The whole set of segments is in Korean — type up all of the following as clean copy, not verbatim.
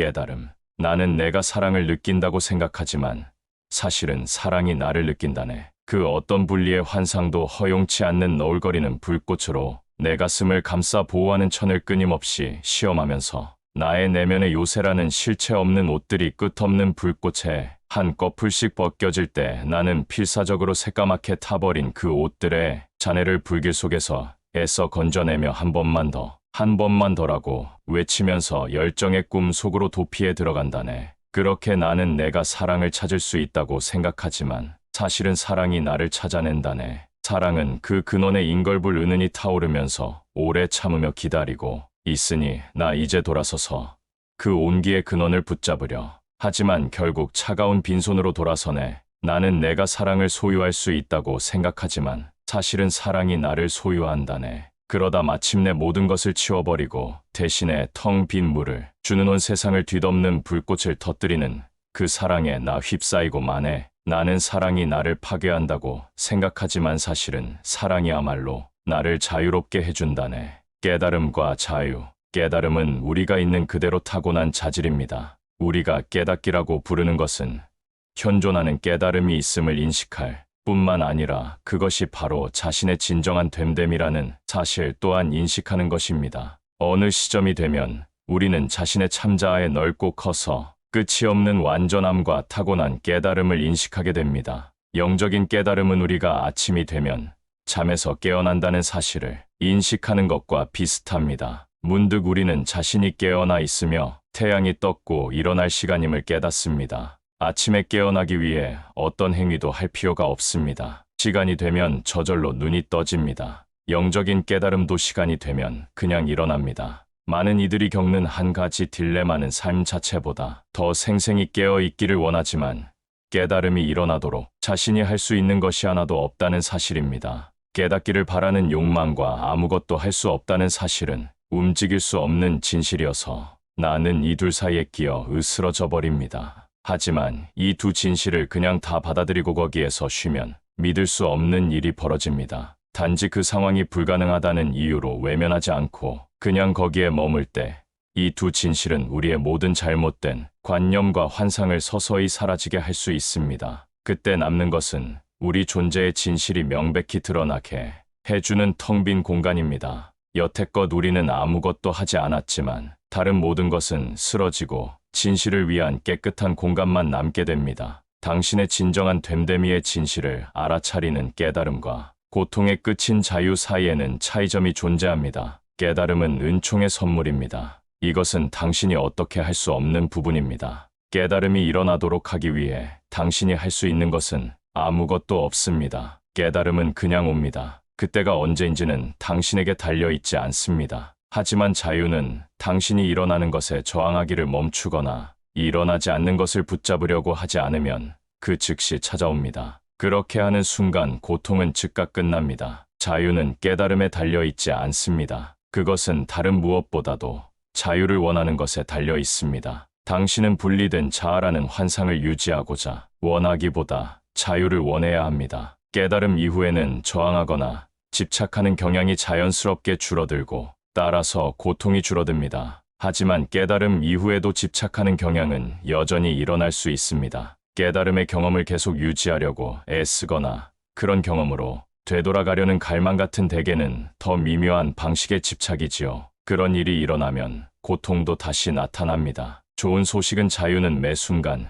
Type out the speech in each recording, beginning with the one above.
깨달음. 나는 내가 사랑을 느낀다고 생각하지만 사실은 사랑이 나를 느낀다네. 그 어떤 분리의 환상도 허용치 않는 너울거리는 불꽃으로 내 가슴을 감싸 보호하는 천을 끊임없이 시험하면서 나의 내면의 요새라는 실체 없는 옷들이 끝없는 불꽃에 한꺼풀씩 벗겨질 때 나는 필사적으로 새까맣게 타버린 그 옷들의 잔해를 불길 속에서 애써 건져내며 한 번만 더, 한 번만 더라고 외치면서 열정의 꿈 속으로 도피해 들어간다네. 그렇게 나는 내가 사랑을 찾을 수 있다고 생각하지만 사실은 사랑이 나를 찾아낸다네. 사랑은 그 근원의 인걸불 은은히 타오르면서 오래 참으며 기다리고 있으니 나 이제 돌아서서 그 온기의 근원을 붙잡으려. 하지만 결국 차가운 빈손으로 돌아서네. 나는 내가 사랑을 소유할 수 있다고 생각하지만 사실은 사랑이 나를 소유한다네. 그러다 마침내 모든 것을 치워버리고 대신에 텅 빈 물을 주는 온 세상을 뒤덮는 불꽃을 터뜨리는 그 사랑에 나 휩싸이고 마네. 나는 사랑이 나를 파괴한다고 생각하지만 사실은 사랑이야말로 나를 자유롭게 해준다네. 깨달음과 자유. 깨달음은 우리가 있는 그대로 타고난 자질입니다. 우리가 깨닫기라고 부르는 것은 현존하는 깨달음이 있음을 인식할 뿐만 아니라 그것이 바로 자신의 진정한 됨됨이라는 사실 또한 인식하는 것입니다. 어느 시점이 되면 우리는 자신의 참자아에 넓고 커서 끝이 없는 완전함과 타고난 깨달음을 인식하게 됩니다. 영적인 깨달음은 우리가 아침이 되면 잠에서 깨어난다는 사실을 인식하는 것과 비슷합니다. 문득 우리는 자신이 깨어나 있으며 태양이 떴고 일어날 시간임을 깨닫습니다. 아침에 깨어나기 위해 어떤 행위도 할 필요가 없습니다. 시간이 되면 저절로 눈이 떠집니다. 영적인 깨달음도 시간이 되면 그냥 일어납니다. 많은 이들이 겪는 한 가지 딜레마는 삶 자체보다 더 생생히 깨어 있기를 원하지만 깨달음이 일어나도록 자신이 할 수 있는 것이 하나도 없다는 사실입니다. 깨닫기를 바라는 욕망과 아무것도 할 수 없다는 사실은 움직일 수 없는 진실이어서 나는 이 둘 사이에 끼어 으스러져 버립니다. 하지만 이 두 진실을 그냥 다 받아들이고 거기에서 쉬면 믿을 수 없는 일이 벌어집니다. 단지 그 상황이 불가능하다는 이유로 외면하지 않고 그냥 거기에 머물 때 이 두 진실은 우리의 모든 잘못된 관념과 환상을 서서히 사라지게 할 수 있습니다. 그때 남는 것은 우리 존재의 진실이 명백히 드러나게 해주는 텅 빈 공간입니다. 여태껏 우리는 아무것도 하지 않았지만 다른 모든 것은 쓰러지고 진실을 위한 깨끗한 공간만 남게 됩니다. 당신의 진정한 됨됨이의 진실을 알아차리는 깨달음과 고통의 끝인 자유 사이에는 차이점이 존재합니다. 깨달음은 은총의 선물입니다. 이것은 당신이 어떻게 할 수 없는 부분입니다. 깨달음이 일어나도록 하기 위해 당신이 할 수 있는 것은 아무것도 없습니다. 깨달음은 그냥 옵니다. 그때가 언제인지는 당신에게 달려있지 않습니다. 하지만 자유는 당신이 일어나는 것에 저항하기를 멈추거나 일어나지 않는 것을 붙잡으려고 하지 않으면 그 즉시 찾아옵니다. 그렇게 하는 순간 고통은 즉각 끝납니다. 자유는 깨달음에 달려있지 않습니다. 그것은 다른 무엇보다도 자유를 원하는 것에 달려 있습니다. 당신은 분리된 자아라는 환상을 유지하고자 원하기보다 자유를 원해야 합니다. 깨달음 이후에는 저항하거나 집착하는 경향이 자연스럽게 줄어들고 따라서 고통이 줄어듭니다. 하지만 깨달음 이후에도 집착하는 경향은 여전히 일어날 수 있습니다. 깨달음의 경험을 계속 유지하려고 애쓰거나 그런 경험으로 되돌아가려는 갈망 같은 대개는 더 미묘한 방식의 집착이지요. 그런 일이 일어나면 고통도 다시 나타납니다. 좋은 소식은 자유는 매 순간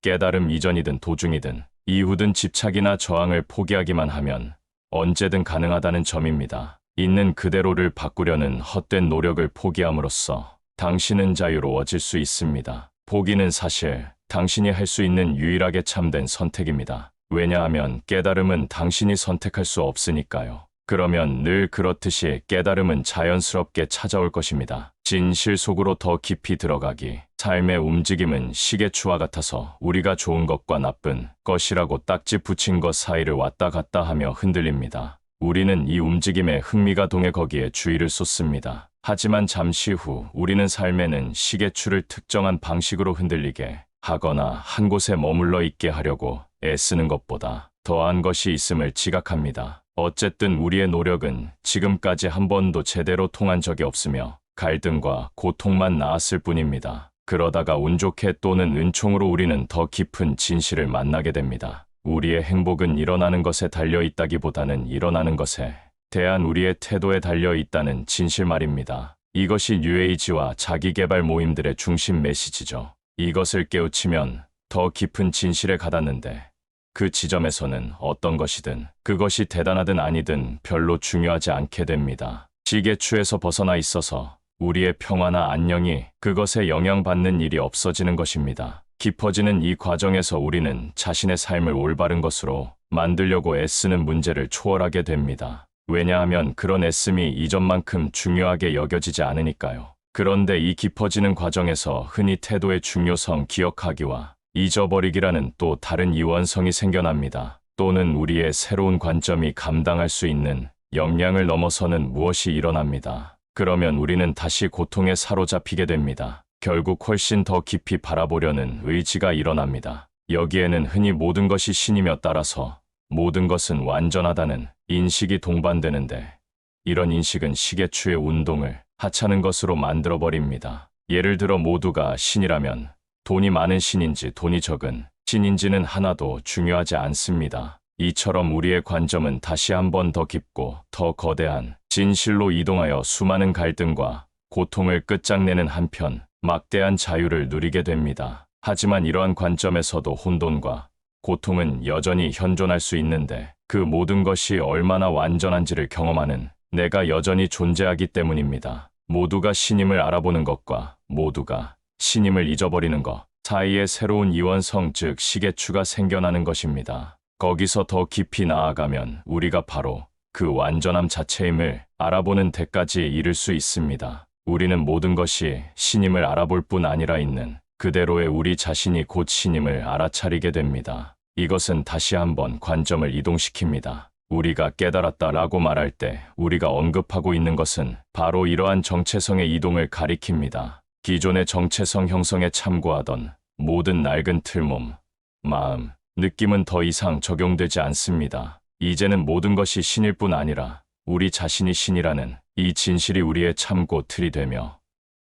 깨달음 이전이든 도중이든 이후든 집착이나 저항을 포기하기만 하면 언제든 가능하다는 점입니다. 있는 그대로를 바꾸려는 헛된 노력을 포기함으로써 당신은 자유로워질 수 있습니다. 포기는 사실 당신이 할 수 있는 유일하게 참된 선택입니다. 왜냐하면 깨달음은 당신이 선택할 수 없으니까요. 그러면 늘 그렇듯이 깨달음은 자연스럽게 찾아올 것입니다. 진실 속으로 더 깊이 들어가기. 삶의 움직임은 시계추와 같아서 우리가 좋은 것과 나쁜 것이라고 딱지 붙인 것 사이를 왔다 갔다 하며 흔들립니다. 우리는 이 움직임에 흥미가 동해 거기에 주의를 쏟습니다. 하지만 잠시 후 우리는 삶에는 시계추를 특정한 방식으로 흔들리게 하거나 한 곳에 머물러 있게 하려고 애쓰는 것보다 더한 것이 있음을 지각합니다. 어쨌든 우리의 노력은 지금까지 한 번도 제대로 통한 적이 없으며 갈등과 고통만 낳았을 뿐입니다. 그러다가 운 좋게 또는 은총으로 우리는 더 깊은 진실을 만나게 됩니다. 우리의 행복은 일어나는 것에 달려 있다기보다는 일어나는 것에 대한 우리의 태도에 달려 있다는 진실 말입니다. 이것이 뉴에이지와 자기개발 모임들의 중심 메시지죠. 이것을 깨우치면 더 깊은 진실에 가닿는데 그 지점에서는 어떤 것이든 그것이 대단하든 아니든 별로 중요하지 않게 됩니다. 시계추에서 벗어나 있어서 우리의 평화나 안녕이 그것에 영향받는 일이 없어지는 것입니다. 깊어지는 이 과정에서 우리는 자신의 삶을 올바른 것으로 만들려고 애쓰는 문제를 초월하게 됩니다. 왜냐하면 그런 애씀이 이전만큼 중요하게 여겨지지 않으니까요. 그런데 이 깊어지는 과정에서 흔히 태도의 중요성 기억하기와 잊어버리기라는 또 다른 이원성이 생겨납니다. 또는 우리의 새로운 관점이 감당할 수 있는 역량을 넘어서는 무엇이 일어납니다. 그러면 우리는 다시 고통에 사로잡히게 됩니다. 결국 훨씬 더 깊이 바라보려는 의지가 일어납니다. 여기에는 흔히 모든 것이 신이며 따라서 모든 것은 완전하다는 인식이 동반되는데 이런 인식은 시계추의 운동을 하찮은 것으로 만들어버립니다. 예를 들어 모두가 신이라면 돈이 많은 신인지 돈이 적은 신인지는 하나도 중요하지 않습니다. 이처럼 우리의 관점은 다시 한번 더 깊고 더 거대한 진실로 이동하여 수많은 갈등과 고통을 끝장내는 한편 막대한 자유를 누리게 됩니다. 하지만 이러한 관점에서도 혼돈과 고통은 여전히 현존할 수 있는데 그 모든 것이 얼마나 완전한지를 경험하는 내가 여전히 존재하기 때문입니다. 모두가 신임을 알아보는 것과 모두가 신임을 잊어버리는 것 사이에 새로운 이원성 즉 시계추가 생겨나는 것입니다. 거기서 더 깊이 나아가면 우리가 바로 그 완전함 자체임을 알아보는 데까지 이를 수 있습니다. 우리는 모든 것이 신임을 알아볼 뿐 아니라 있는 그대로의 우리 자신이 곧 신임을 알아차리게 됩니다. 이것은 다시 한번 관점을 이동시킵니다. 우리가 깨달았다라고 말할 때 우리가 언급하고 있는 것은 바로 이러한 정체성의 이동을 가리킵니다. 기존의 정체성 형성에 참고하던 모든 낡은 틀몸, 마음, 느낌은 더 이상 적용되지 않습니다. 이제는 모든 것이 신일 뿐 아니라 우리 자신이 신이라는 이 진실이 우리의 참고 틀이 되며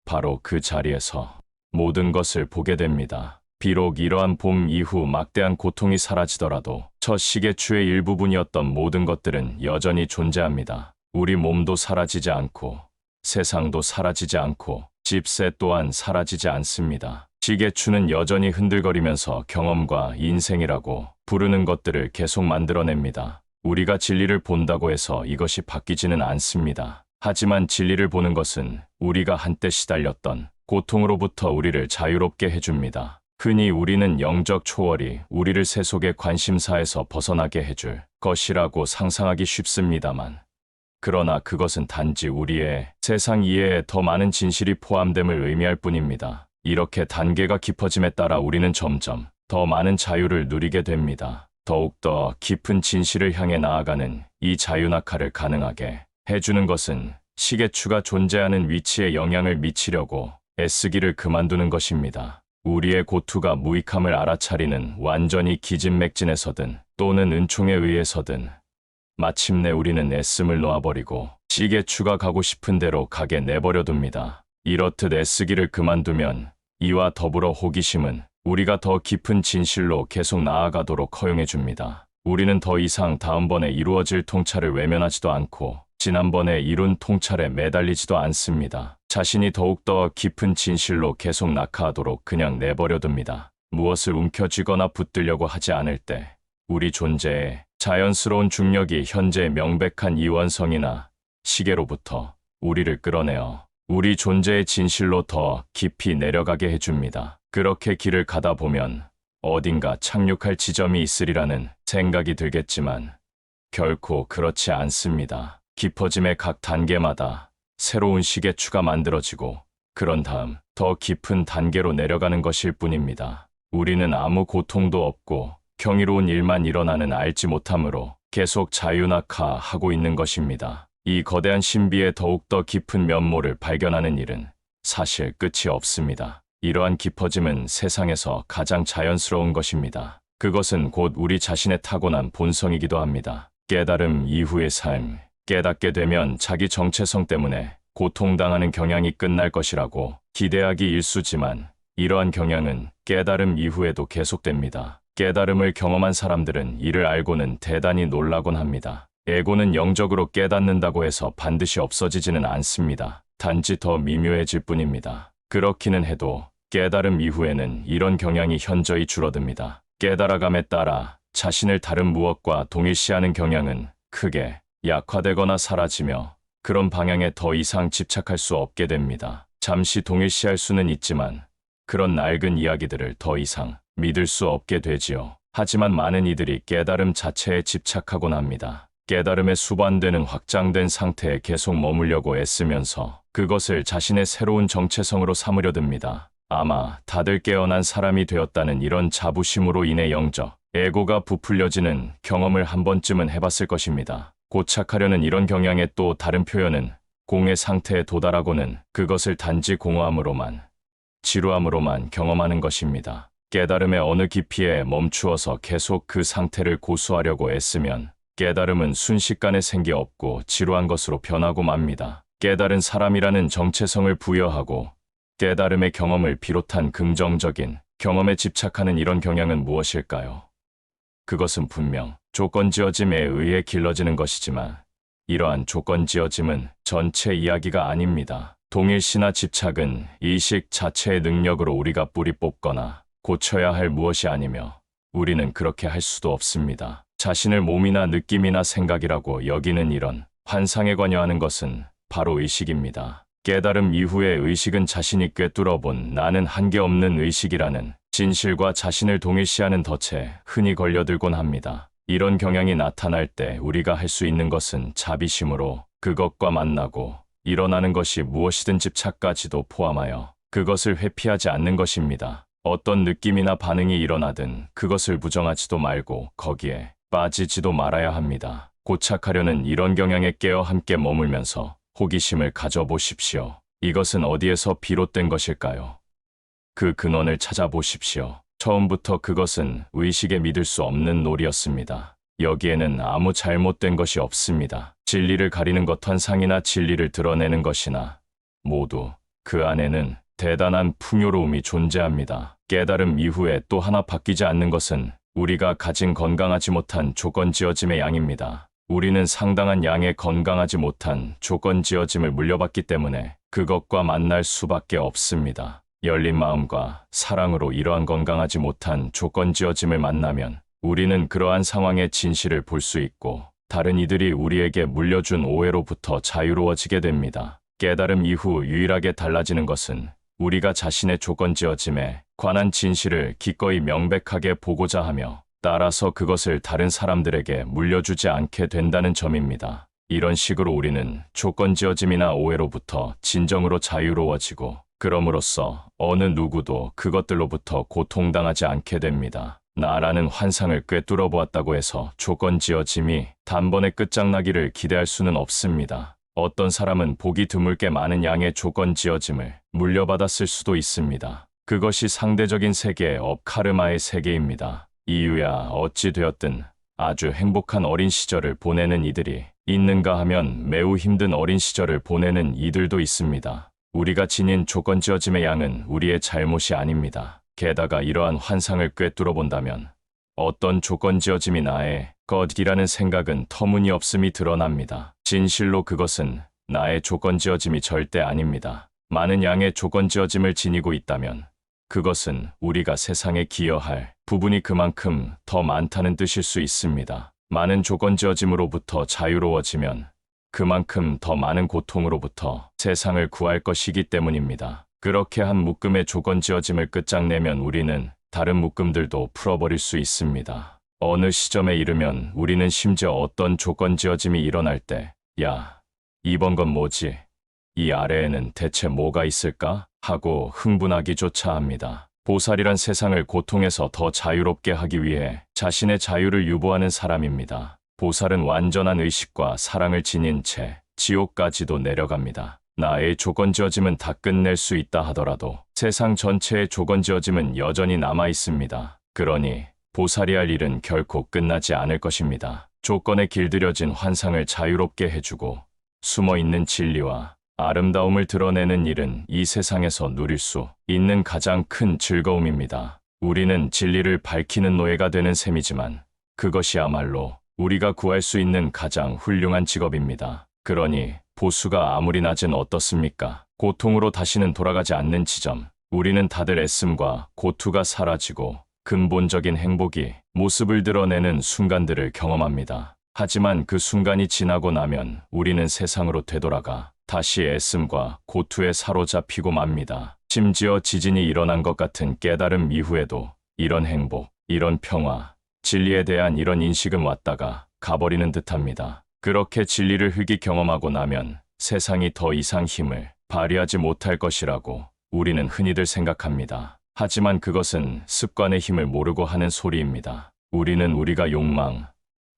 바로 그 자리에서 모든 것을 보게 됩니다. 비록 이러한 봄 이후 막대한 고통이 사라지더라도 첫 시계추의 일부분이었던 모든 것들은 여전히 존재합니다. 우리 몸도 사라지지 않고 세상도 사라지지 않고 집세 또한 사라지지 않습니다. 시계추는 여전히 흔들거리면서 경험과 인생이라고 부르는 것들을 계속 만들어냅니다. 우리가 진리를 본다고 해서 이것이 바뀌지는 않습니다. 하지만 진리를 보는 것은 우리가 한때 시달렸던 고통으로부터 우리를 자유롭게 해줍니다. 흔히 우리는 영적 초월이 우리를 세속의 관심사에서 벗어나게 해줄 것이라고 상상하기 쉽습니다만 그러나 그것은 단지 우리의 세상 이해에 더 많은 진실이 포함됨을 의미할 뿐입니다. 이렇게 단계가 깊어짐에 따라 우리는 점점 더 많은 자유를 누리게 됩니다. 더욱더 깊은 진실을 향해 나아가는 이 자유낙하를 가능하게 해주는 것은 시계추가 존재하는 위치에 영향을 미치려고 애쓰기를 그만두는 것입니다. 우리의 고투가 무익함을 알아차리는 완전히 기진맥진에서든 또는 은총에 의해서든 마침내 우리는 애씀을 놓아버리고 시계추가 가고 싶은 대로 가게 내버려둡니다. 이렇듯 애쓰기를 그만두면 이와 더불어 호기심은 우리가 더 깊은 진실로 계속 나아가도록 허용해줍니다. 우리는 더 이상 다음번에 이루어질 통찰을 외면하지도 않고 지난번에 이룬 통찰에 매달리지도 않습니다. 자신이 더욱더 깊은 진실로 계속 낙하하도록 그냥 내버려둡니다. 무엇을 움켜쥐거나 붙들려고 하지 않을 때 우리 존재에 자연스러운 중력이 현재의 명백한 이원성이나 시계로부터 우리를 끌어내어 우리 존재의 진실로 더 깊이 내려가게 해줍니다. 그렇게 길을 가다 보면 어딘가 착륙할 지점이 있으리라는 생각이 들겠지만 결코 그렇지 않습니다. 깊어짐의 각 단계마다 새로운 시계추가 만들어지고 그런 다음 더 깊은 단계로 내려가는 것일 뿐입니다. 우리는 아무 고통도 없고 경이로운 일만 일어나는 알지 못함으로 계속 자유낙하하고 있는 것입니다. 이 거대한 신비의 더욱더 깊은 면모를 발견하는 일은 사실 끝이 없습니다. 이러한 깊어짐은 세상에서 가장 자연스러운 것입니다. 그것은 곧 우리 자신의 타고난 본성이기도 합니다. 깨달음 이후의 삶, 깨닫게 되면 자기 정체성 때문에 고통당하는 경향이 끝날 것이라고 기대하기 일쑤지만 이러한 경향은 깨달음 이후에도 계속됩니다. 깨달음을 경험한 사람들은 이를 알고는 대단히 놀라곤 합니다. 에고는 영적으로 깨닫는다고 해서 반드시 없어지지는 않습니다. 단지 더 미묘해질 뿐입니다. 그렇기는 해도 깨달음 이후에는 이런 경향이 현저히 줄어듭니다. 깨달아감에 따라 자신을 다른 무엇과 동일시하는 경향은 크게 약화되거나 사라지며 그런 방향에 더 이상 집착할 수 없게 됩니다. 잠시 동일시할 수는 있지만 그런 낡은 이야기들을 더 이상 믿을 수 없게 되지요. 하지만 많은 이들이 깨달음 자체에 집착하곤 합니다. 깨달음에 수반되는 확장된 상태에 계속 머물려고 애쓰면서 그것을 자신의 새로운 정체성으로 삼으려 듭니다. 아마 다들 깨어난 사람이 되었다는 이런 자부심으로 인해 영적 에고가 부풀려지는 경험을 한 번쯤은 해봤을 것입니다. 고착하려는 이런 경향의 또 다른 표현은 공의 상태에 도달하고는 그것을 단지 공허함으로만, 지루함으로만 경험하는 것입니다. 깨달음의 어느 깊이에 멈추어서 계속 그 상태를 고수하려고 애쓰면 깨달음은 순식간에 생기 없고 지루한 것으로 변하고 맙니다. 깨달은 사람이라는 정체성을 부여하고 깨달음의 경험을 비롯한 긍정적인 경험에 집착하는 이런 경향은 무엇일까요? 그것은 분명 조건지어짐에 의해 길러지는 것이지만 이러한 조건지어짐은 전체 이야기가 아닙니다. 동일시나 집착은 의식 자체의 능력으로 우리가 뿌리 뽑거나 고쳐야 할 무엇이 아니며 우리는 그렇게 할 수도 없습니다. 자신을 몸이나 느낌이나 생각이라고 여기는 이런 환상에 관여하는 것은 바로 의식입니다. 깨달음 이후의 의식은 자신이 꿰뚫어본 나는 한계없는 의식이라는 진실과 자신을 동일시하는 덫에 흔히 걸려들곤 합니다. 이런 경향이 나타날 때 우리가 할 수 있는 것은 자비심으로 그것과 만나고 일어나는 것이 무엇이든 집착까지도 포함하여 그것을 회피하지 않는 것입니다. 어떤 느낌이나 반응이 일어나든 그것을 부정하지도 말고 거기에 빠지지도 말아야 합니다. 고착하려는 이런 경향에 깨어 함께 머물면서 호기심을 가져보십시오. 이것은 어디에서 비롯된 것일까요? 그 근원을 찾아보십시오. 처음부터 그것은 의식에 믿을 수 없는 놀이였습니다. 여기에는 아무 잘못된 것이 없습니다. 진리를 가리는 것 환상이나 진리를 드러내는 것이나 모두 그 안에는 대단한 풍요로움이 존재합니다. 깨달음 이후에 또 하나 바뀌지 않는 것은 우리가 가진 건강하지 못한 조건지어짐의 양입니다. 우리는 상당한 양의 건강하지 못한 조건지어짐을 물려받기 때문에 그것과 만날 수밖에 없습니다. 열린 마음과 사랑으로 이러한 건강하지 못한 조건지어짐을 만나면 우리는 그러한 상황의 진실을 볼 수 있고 다른 이들이 우리에게 물려준 오해로부터 자유로워지게 됩니다. 깨달음 이후 유일하게 달라지는 것은 우리가 자신의 조건지어짐에 관한 진실을 기꺼이 명백하게 보고자 하며 따라서 그것을 다른 사람들에게 물려주지 않게 된다는 점입니다. 이런 식으로 우리는 조건지어짐이나 오해로부터 진정으로 자유로워지고 그럼으로써 어느 누구도 그것들로부터 고통당하지 않게 됩니다. 나라는 환상을 꿰뚫어 보았다고 해서 조건지어짐이 단번에 끝장나기를 기대할 수는 없습니다. 어떤 사람은 보기 드물게 많은 양의 조건지어짐을 물려받았을 수도 있습니다. 그것이 상대적인 세계의 업카르마의 세계입니다. 이유야 어찌 되었든 아주 행복한 어린 시절을 보내는 이들이 있는가 하면 매우 힘든 어린 시절을 보내는 이들도 있습니다. 우리가 지닌 조건지어짐의 양은 우리의 잘못이 아닙니다. 게다가 이러한 환상을 꿰뚫어 본다면 어떤 조건지어짐이 나의 것이라는 생각은 터무니없음이 드러납니다. 진실로 그것은 나의 조건지어짐이 절대 아닙니다. 많은 양의 조건지어짐을 지니고 있다면 그것은 우리가 세상에 기여할 부분이 그만큼 더 많다는 뜻일 수 있습니다. 많은 조건지어짐으로부터 자유로워지면 그만큼 더 많은 고통으로부터 세상을 구할 것이기 때문입니다. 그렇게 한 묶음의 조건지어짐을 끝장내면 우리는 다른 묶음들도 풀어버릴 수 있습니다. 어느 시점에 이르면 우리는 심지어 어떤 조건지어짐이 일어날 때 야, 이번 건 뭐지? 이 아래에는 대체 뭐가 있을까? 하고 흥분하기조차 합니다. 보살이란 세상을 고통에서 더 자유롭게 하기 위해 자신의 자유를 유보하는 사람입니다. 보살은 완전한 의식과 사랑을 지닌 채 지옥까지도 내려갑니다. 나의 조건지어짐은 다 끝낼 수 있다 하더라도 세상 전체의 조건지어짐은 여전히 남아 있습니다. 그러니 보살이 할 일은 결코 끝나지 않을 것입니다. 조건에 길들여진 환상을 자유롭게 해주고 숨어있는 진리와 아름다움을 드러내는 일은 이 세상에서 누릴 수 있는 가장 큰 즐거움입니다. 우리는 진리를 밝히는 노예가 되는 셈이지만 그것이야말로 우리가 구할 수 있는 가장 훌륭한 직업입니다. 그러니 보수가 아무리 낮은 어떻습니까? 고통으로 다시는 돌아가지 않는 지점. 우리는 다들 애씀과 고투가 사라지고 근본적인 행복이 모습을 드러내는 순간들을 경험합니다. 하지만 그 순간이 지나고 나면 우리는 세상으로 되돌아가 다시 애씀과 고투에 사로잡히고 맙니다. 심지어 지진이 일어난 것 같은 깨달음 이후에도 이런 행복, 이런 평화, 진리에 대한 이런 인식은 왔다가 가버리는 듯합니다. 그렇게 진리를 흙이 경험하고 나면 세상이 더 이상 힘을 발휘하지 못할 것이라고 우리는 흔히들 생각합니다. 하지만 그것은 습관의 힘을 모르고 하는 소리입니다. 우리는 우리가 욕망,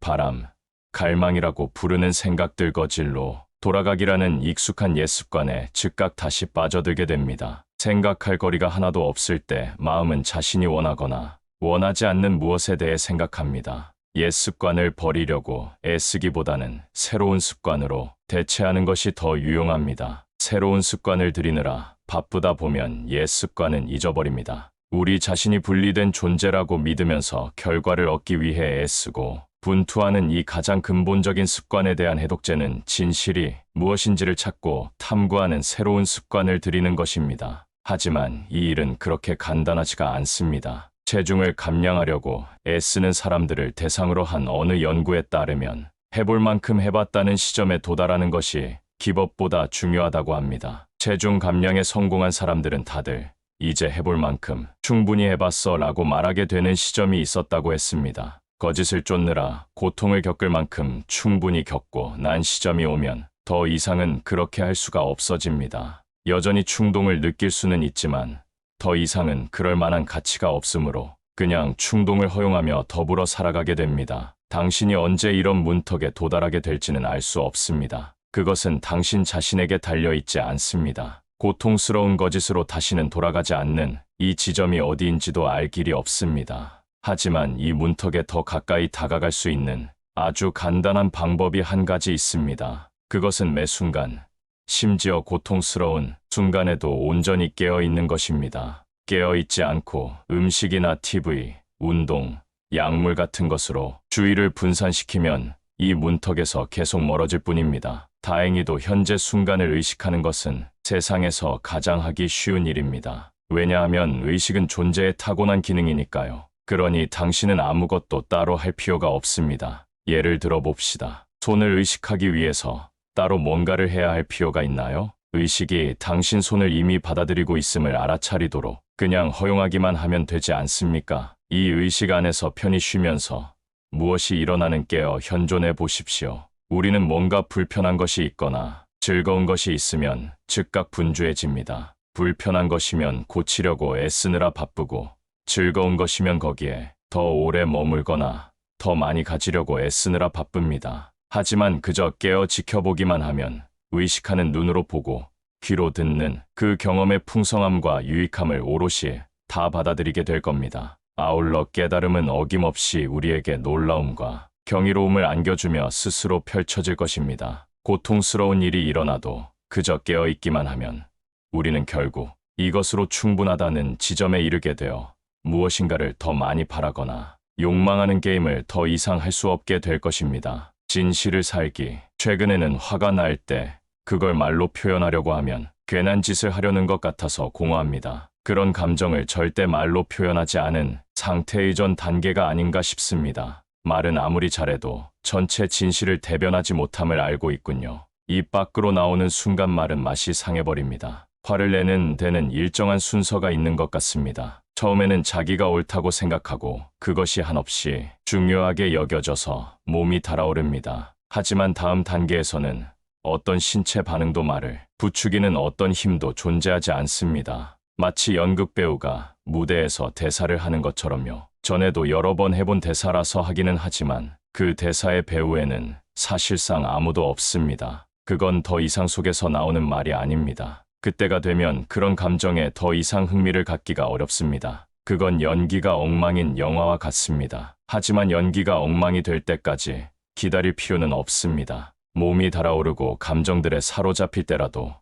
바람, 갈망이라고 부르는 생각들 거질로 돌아가기라는 익숙한 옛 습관에 즉각 다시 빠져들게 됩니다. 생각할 거리가 하나도 없을 때 마음은 자신이 원하거나 원하지 않는 무엇에 대해 생각합니다. 옛 습관을 버리려고 애쓰기보다는 새로운 습관으로 대체하는 것이 더 유용합니다. 새로운 습관을 들이느라 바쁘다 보면 옛 습관은 잊어버립니다. 우리 자신이 분리된 존재라고 믿으면서 결과를 얻기 위해 애쓰고 분투하는 이 가장 근본적인 습관에 대한 해독제는 진실이 무엇인지를 찾고 탐구하는 새로운 습관을 들이는 것입니다. 하지만 이 일은 그렇게 간단하지가 않습니다. 체중을 감량하려고 애쓰는 사람들을 대상으로 한 어느 연구에 따르면 해볼 만큼 해봤다는 시점에 도달하는 것이 기법보다 중요하다고 합니다. 체중 감량에 성공한 사람들은 다들 이제 해볼 만큼 충분히 해봤어 라고 말하게 되는 시점이 있었다고 했습니다. 거짓을 쫓느라 고통을 겪을 만큼 충분히 겪고 난 시점이 오면 더 이상은 그렇게 할 수가 없어집니다. 여전히 충동을 느낄 수는 있지만 더 이상은 그럴 만한 가치가 없으므로 그냥 충동을 허용하며 더불어 살아가게 됩니다. 당신이 언제 이런 문턱에 도달하게 될지는 알 수 없습니다. 그것은 당신 자신에게 달려있지 않습니다. 고통스러운 거짓으로 다시는 돌아가지 않는 이 지점이 어디인지도 알 길이 없습니다. 하지만 이 문턱에 더 가까이 다가갈 수 있는 아주 간단한 방법이 한 가지 있습니다. 그것은 매 순간, 심지어 고통스러운 순간에도 온전히 깨어있는 것입니다. 깨어있지 않고 음식이나 TV, 운동, 약물 같은 것으로 주의를 분산시키면 이 문턱에서 계속 멀어질 뿐입니다. 다행히도 현재 순간을 의식하는 것은 세상에서 가장 하기 쉬운 일입니다. 왜냐하면 의식은 존재의 타고난 기능이니까요. 그러니 당신은 아무것도 따로 할 필요가 없습니다. 예를 들어 봅시다. 손을 의식하기 위해서 따로 뭔가를 해야 할 필요가 있나요? 의식이 당신 손을 이미 받아들이고 있음을 알아차리도록 그냥 허용하기만 하면 되지 않습니까? 이 의식 안에서 편히 쉬면서 무엇이 일어나는 깨어 현존해 보십시오. 우리는 뭔가 불편한 것이 있거나 즐거운 것이 있으면 즉각 분주해집니다. 불편한 것이면 고치려고 애쓰느라 바쁘고 즐거운 것이면 거기에 더 오래 머물거나 더 많이 가지려고 애쓰느라 바쁩니다. 하지만 그저 깨어 지켜보기만 하면 의식하는 눈으로 보고 귀로 듣는 그 경험의 풍성함과 유익함을 오롯이 다 받아들이게 될 겁니다. 아울러 깨달음은 어김없이 우리에게 놀라움과 경이로움을 안겨주며 스스로 펼쳐질 것입니다. 고통스러운 일이 일어나도 그저 깨어있기만 하면 우리는 결국 이것으로 충분하다는 지점에 이르게 되어 무엇인가를 더 많이 바라거나 욕망하는 게임을 더 이상 할 수 없게 될 것입니다. 진실을 살기. 최근에는 화가 날 때 그걸 말로 표현하려고 하면 괜한 짓을 하려는 것 같아서 공허합니다. 그런 감정을 절대 말로 표현하지 않은 상태의 전 단계가 아닌가 싶습니다. 말은 아무리 잘해도 전체 진실을 대변하지 못함을 알고 있군요. 입 밖으로 나오는 순간 말은 맛이 상해버립니다. 화를 내는 데는 일정한 순서가 있는 것 같습니다. 처음에는 자기가 옳다고 생각하고 그것이 한없이 중요하게 여겨져서 몸이 달아오릅니다. 하지만 다음 단계에서는 어떤 신체 반응도 말을 부추기는 어떤 힘도 존재하지 않습니다. 마치 연극 배우가 무대에서 대사를 하는 것처럼요. 전에도 여러 번 해본 대사라서 하기는 하지만 그 대사의 배우에는 사실상 아무도 없습니다. 그건 더 이상 속에서 나오는 말이 아닙니다. 그때가 되면 그런 감정에 더 이상 흥미를 갖기가 어렵습니다. 그건 연기가 엉망인 영화와 같습니다. 하지만 연기가 엉망이 될 때까지 기다릴 필요는 없습니다. 몸이 달아오르고 감정들에 사로잡힐 때라도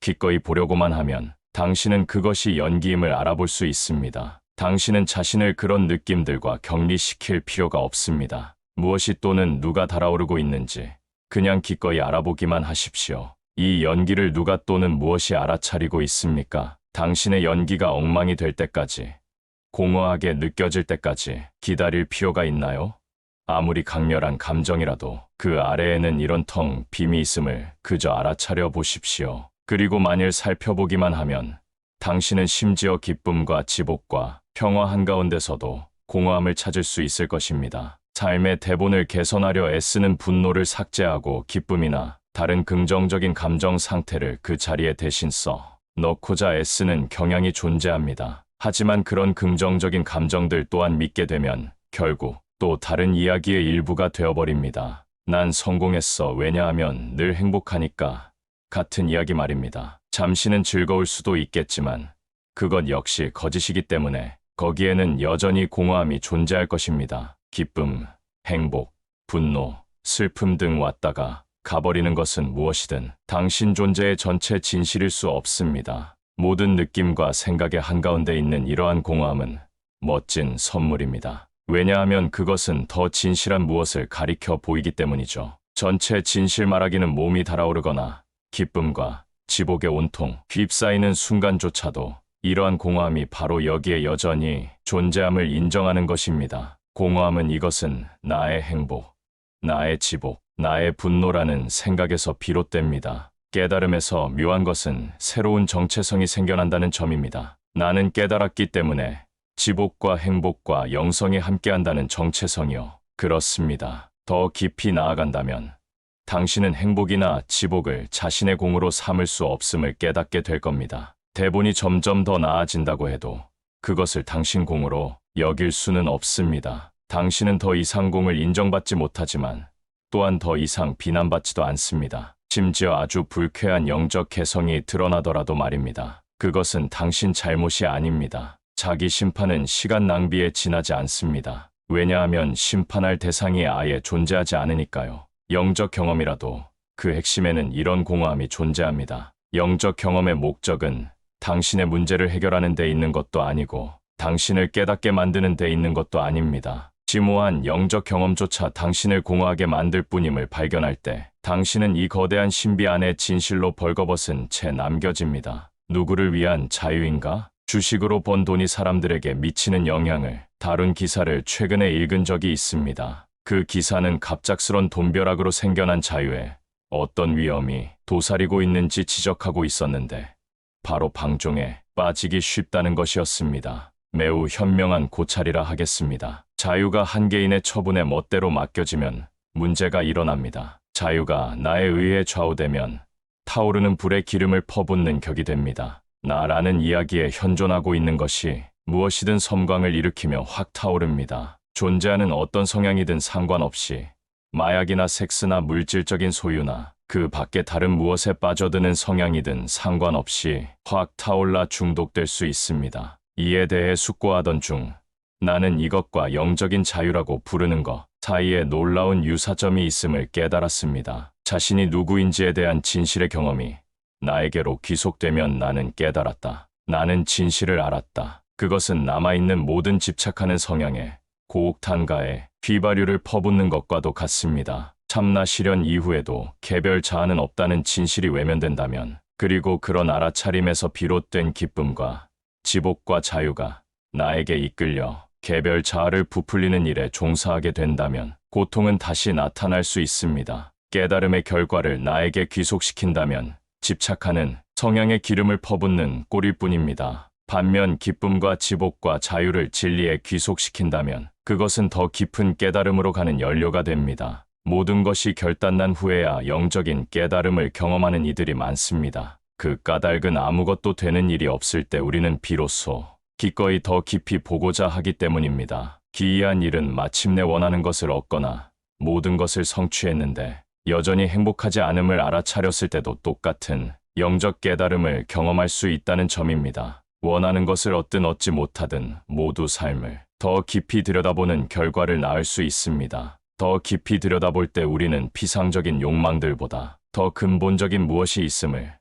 기꺼이 보려고만 하면 당신은 그것이 연기임을 알아볼 수 있습니다. 당신은 자신을 그런 느낌들과 격리시킬 필요가 없습니다. 무엇이 또는 누가 달아오르고 있는지 그냥 기꺼이 알아보기만 하십시오. 이 연기를 누가 또는 무엇이 알아차리고 있습니까? 당신의 연기가 엉망이 될 때까지, 공허하게 느껴질 때까지 기다릴 필요가 있나요? 아무리 강렬한 감정이라도 그 아래에는 이런 텅 빔이 있음을 그저 알아차려 보십시오. 그리고 만일 살펴보기만 하면 당신은 심지어 기쁨과 지복과 평화 한가운데서도 공허함을 찾을 수 있을 것입니다. 삶의 대본을 개선하려 애쓰는 분노를 삭제하고 기쁨이나 다른 긍정적인 감정 상태를 그 자리에 대신 써 넣고자 애쓰는 경향이 존재합니다. 하지만 그런 긍정적인 감정들 또한 믿게 되면 결국 또 다른 이야기의 일부가 되어버립니다. 난 성공했어. 왜냐하면 늘 행복하니까. 같은 이야기 말입니다. 잠시는 즐거울 수도 있겠지만 그것 역시 거짓이기 때문에 거기에는 여전히 공허함이 존재할 것입니다. 기쁨, 행복, 분노, 슬픔 등 왔다가 가버리는 것은 무엇이든 당신 존재의 전체 진실일 수 없습니다. 모든 느낌과 생각의 한가운데 있는 이러한 공허함은 멋진 선물입니다. 왜냐하면 그것은 더 진실한 무엇을 가리켜 보이기 때문이죠. 전체 진실 말하기는 몸이 달아오르거나 기쁨과 지복에 온통 휩싸이는 순간조차도 이러한 공허함이 바로 여기에 여전히 존재함을 인정하는 것입니다. 공허함은 이것은 나의 행복, 나의 지복, 나의 분노라는 생각에서 비롯됩니다. 깨달음에서 묘한 것은 새로운 정체성이 생겨난다는 점입니다. 나는 깨달았기 때문에 지복과 행복과 영성이 함께한다는 정체성이요. 그렇습니다. 더 깊이 나아간다면 당신은 행복이나 지복을 자신의 공으로 삼을 수 없음을 깨닫게 될 겁니다. 대본이 점점 더 나아진다고 해도 그것을 당신 공으로 여길 수는 없습니다. 당신은 더 이상 공을 인정받지 못하지만 또한 더 이상 비난받지도 않습니다. 심지어 아주 불쾌한 영적 개성이 드러나더라도 말입니다. 그것은 당신 잘못이 아닙니다. 자기 심판은 시간 낭비에 지나지 않습니다. 왜냐하면 심판할 대상이 아예 존재하지 않으니까요. 영적 경험이라도 그 핵심에는 이런 공허함이 존재합니다. 영적 경험의 목적은 당신의 문제를 해결하는 데 있는 것도 아니고 당신을 깨닫게 만드는 데 있는 것도 아닙니다. 심오한 영적 경험조차 당신을 공허하게 만들 뿐임을 발견할 때 당신은 이 거대한 신비 안에 진실로 벌거벗은 채 남겨집니다. 누구를 위한 자유인가? 주식으로 번 돈이 사람들에게 미치는 영향을 다룬 기사를 최근에 읽은 적이 있습니다. 그 기사는 갑작스런 돈벼락으로 생겨난 자유에 어떤 위험이 도사리고 있는지 지적하고 있었는데 바로 방종에 빠지기 쉽다는 것이었습니다. 매우 현명한 고찰이라 하겠습니다. 자유가 한 개인의 처분에 멋대로 맡겨지면 문제가 일어납니다. 자유가 나에 의해 좌우되면 타오르는 불에 기름을 퍼붓는 격이 됩니다. 나라는 이야기에 현존하고 있는 것이 무엇이든 섬광을 일으키며 확 타오릅니다. 존재하는 어떤 성향이든 상관없이 마약이나 섹스나 물질적인 소유나 그 밖에 다른 무엇에 빠져드는 성향이든 상관없이 확 타올라 중독될 수 있습니다. 이에 대해 숙고하던 중 나는 이것과 영적인 자유라고 부르는 것 사이에 놀라운 유사점이 있음을 깨달았습니다. 자신이 누구인지에 대한 진실의 경험이 나에게로 귀속되면 나는 깨달았다. 나는 진실을 알았다. 그것은 남아있는 모든 집착하는 성향에 고옥탄가에 휘발유를 퍼붓는 것과도 같습니다. 참나 실현 이후에도 개별 자아는 없다는 진실이 외면된다면 그리고 그런 알아차림에서 비롯된 기쁨과 지복과 자유가 나에게 이끌려 개별 자아를 부풀리는 일에 종사하게 된다면 고통은 다시 나타날 수 있습니다. 깨달음의 결과를 나에게 귀속시킨다면 집착하는 성향의 기름을 퍼붓는 꼴일 뿐입니다. 반면 기쁨과 지복과 자유를 진리에 귀속시킨다면 그것은 더 깊은 깨달음으로 가는 연료가 됩니다. 모든 것이 결단난 후에야 영적인 깨달음을 경험하는 이들이 많습니다. 그 까닭은 아무것도 되는 일이 없을 때 우리는 비로소 기꺼이 더 깊이 보고자 하기 때문입니다. 기이한 일은 마침내 원하는 것을 얻거나 모든 것을 성취했는데 여전히 행복하지 않음을 알아차렸을 때도 똑같은 영적 깨달음을 경험할 수 있다는 점입니다. 원하는 것을 얻든 얻지 못하든 모두 삶을 더 깊이 들여다보는 결과를 낳을 수 있습니다. 더 깊이 들여다볼 때 우리는 피상적인 욕망들보다 더 근본적인 무엇이 있음을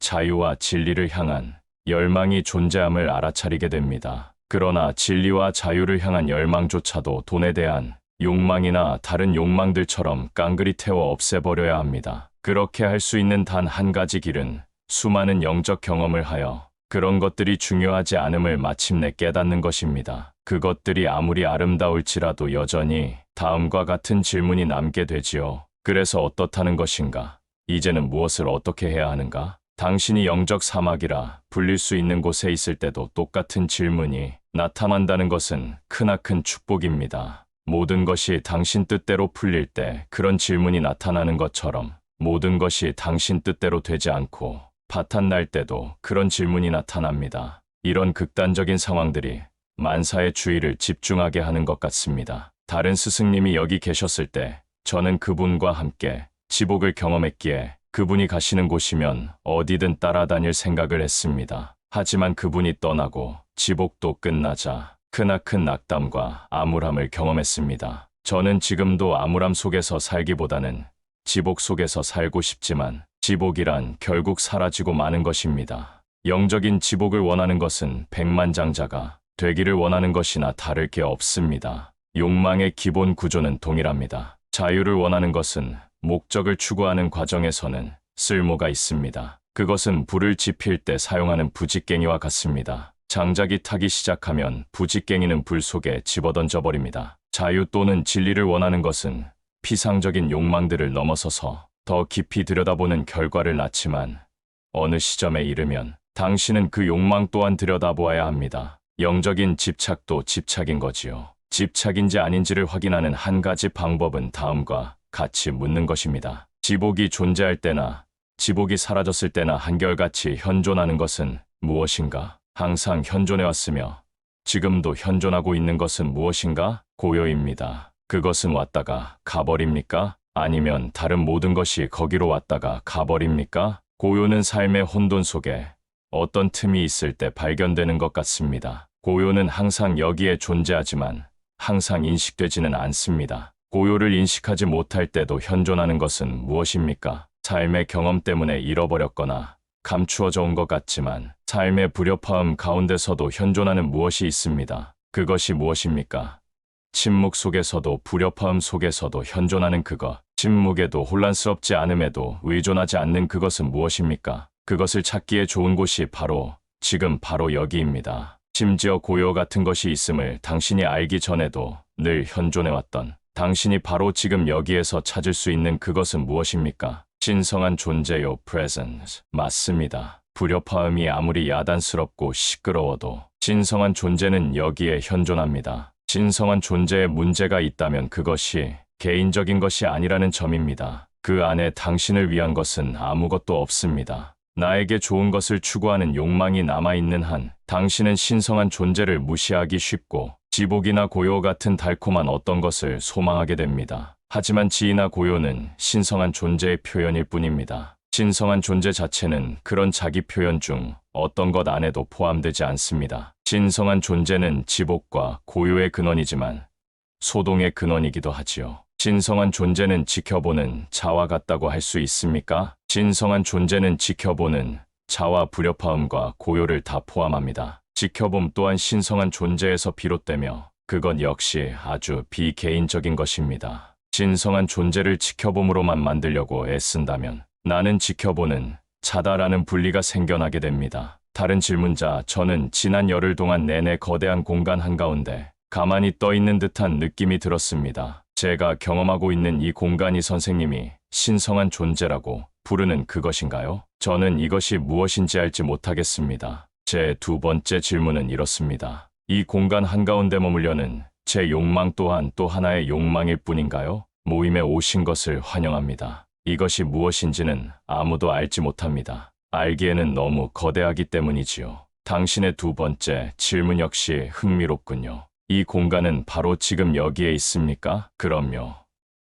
자유와 진리를 향한 열망이 존재함을 알아차리게 됩니다. 그러나 진리와 자유를 향한 열망조차도 돈에 대한 욕망이나 다른 욕망들처럼 깡그리 태워 없애버려야 합니다. 그렇게 할 수 있는 단 한 가지 길은 수많은 영적 경험을 하여 그런 것들이 중요하지 않음을 마침내 깨닫는 것입니다. 그것들이 아무리 아름다울지라도 여전히 다음과 같은 질문이 남게 되지요. 그래서 어떻다는 것인가? 이제는 무엇을 어떻게 해야 하는가? 당신이 영적 사막이라 불릴 수 있는 곳에 있을 때도 똑같은 질문이 나타난다는 것은 크나큰 축복입니다. 모든 것이 당신 뜻대로 풀릴 때 그런 질문이 나타나는 것처럼 모든 것이 당신 뜻대로 되지 않고 파탄 날 때도 그런 질문이 나타납니다. 이런 극단적인 상황들이 만사의 주의를 집중하게 하는 것 같습니다. 다른 스승님이 여기 계셨을 때 저는 그분과 함께 지복을 경험했기에 그분이 가시는 곳이면 어디든 따라다닐 생각을 했습니다. 하지만 그분이 떠나고 지복도 끝나자 크나큰 낙담과 암울함을 경험했습니다. 저는 지금도 암울함 속에서 살기보다는 지복 속에서 살고 싶지만 지복이란 결국 사라지고 마는 것입니다. 영적인 지복을 원하는 것은 백만장자가 되기를 원하는 것이나 다를 게 없습니다. 욕망의 기본 구조는 동일합니다. 자유를 원하는 것은 목적을 추구하는 과정에서는 쓸모가 있습니다. 그것은 불을 지필 때 사용하는 부직갱이와 같습니다. 장작이 타기 시작하면 부직갱이는 불 속에 집어던져 버립니다. 자유 또는 진리를 원하는 것은 피상적인 욕망들을 넘어서서 더 깊이 들여다보는 결과를 낳지만 어느 시점에 이르면 당신은 그 욕망 또한 들여다보아야 합니다. 영적인 집착도 집착인 거지요. 집착인지 아닌지를 확인하는 한 가지 방법은 다음과 같이 묻는 것입니다. 지복이 존재할 때나 지복이 사라졌을 때나 한결같이 현존하는 것은 무엇인가? 항상 현존해왔으며 지금도 현존하고 있는 것은 무엇인가? 고요입니다. 그것은 왔다가 가버립니까? 아니면 다른 모든 것이 거기로 왔다가 가버립니까? 고요는 삶의 혼돈 속에 어떤 틈이 있을 때 발견되는 것 같습니다. 고요는 항상 여기에 존재하지만 항상 인식되지는 않습니다. 고요를 인식하지 못할 때도 현존하는 것은 무엇입니까? 삶의 경험 때문에 잃어버렸거나 감추어져 온 것 같지만 삶의 불협화음 가운데서도 현존하는 무엇이 있습니다. 그것이 무엇입니까? 침묵 속에서도 불협화음 속에서도 현존하는 그것. 침묵에도 혼란스럽지 않음에도 의존하지 않는 그것은 무엇입니까? 그것을 찾기에 좋은 곳이 바로 지금 바로 여기입니다. 심지어 고요 같은 것이 있음을 당신이 알기 전에도 늘 현존해왔던 당신이 바로 지금 여기에서 찾을 수 있는 그것은 무엇입니까? 신성한 존재요, presence. 맞습니다. 불협화음이 아무리 야단스럽고 시끄러워도 신성한 존재는 여기에 현존합니다. 신성한 존재에 문제가 있다면 그것이 개인적인 것이 아니라는 점입니다. 그 안에 당신을 위한 것은 아무것도 없습니다. 나에게 좋은 것을 추구하는 욕망이 남아있는 한 당신은 신성한 존재를 무시하기 쉽고 지복이나 고요 같은 달콤한 어떤 것을 소망하게 됩니다. 하지만 지이나 고요는 신성한 존재의 표현일 뿐입니다. 신성한 존재 자체는 그런 자기 표현 중 어떤 것 안에도 포함되지 않습니다. 신성한 존재는 지복과 고요의 근원이지만 소동의 근원이기도 하지요. 신성한 존재는 지켜보는 자와 같다고 할 수 있습니까? 신성한 존재는 지켜보는 자와 불협화음과 고요를 다 포함합니다. 지켜봄 또한 신성한 존재에서 비롯되며 그것 역시 아주 비개인적인 것입니다. 신성한 존재를 지켜봄으로만 만들려고 애쓴다면 나는 지켜보는 자다라는 분리가 생겨나게 됩니다. 다른 질문자, 저는 지난 열흘 동안 내내 거대한 공간 한가운데 가만히 떠 있는 듯한 느낌이 들었습니다. 제가 경험하고 있는 이 공간이 선생님이 신성한 존재라고 부르는 그것인가요? 저는 이것이 무엇인지 알지 못하겠습니다. 제 두 번째 질문은 이렇습니다. 이 공간 한가운데 머물려는 제 욕망 또한 또 하나의 욕망일 뿐인가요? 모임에 오신 것을 환영합니다. 이것이 무엇인지는 아무도 알지 못합니다. 알기에는 너무 거대하기 때문이지요. 당신의 두 번째 질문 역시 흥미롭군요. 이 공간은 바로 지금 여기에 있습니까? 그럼요.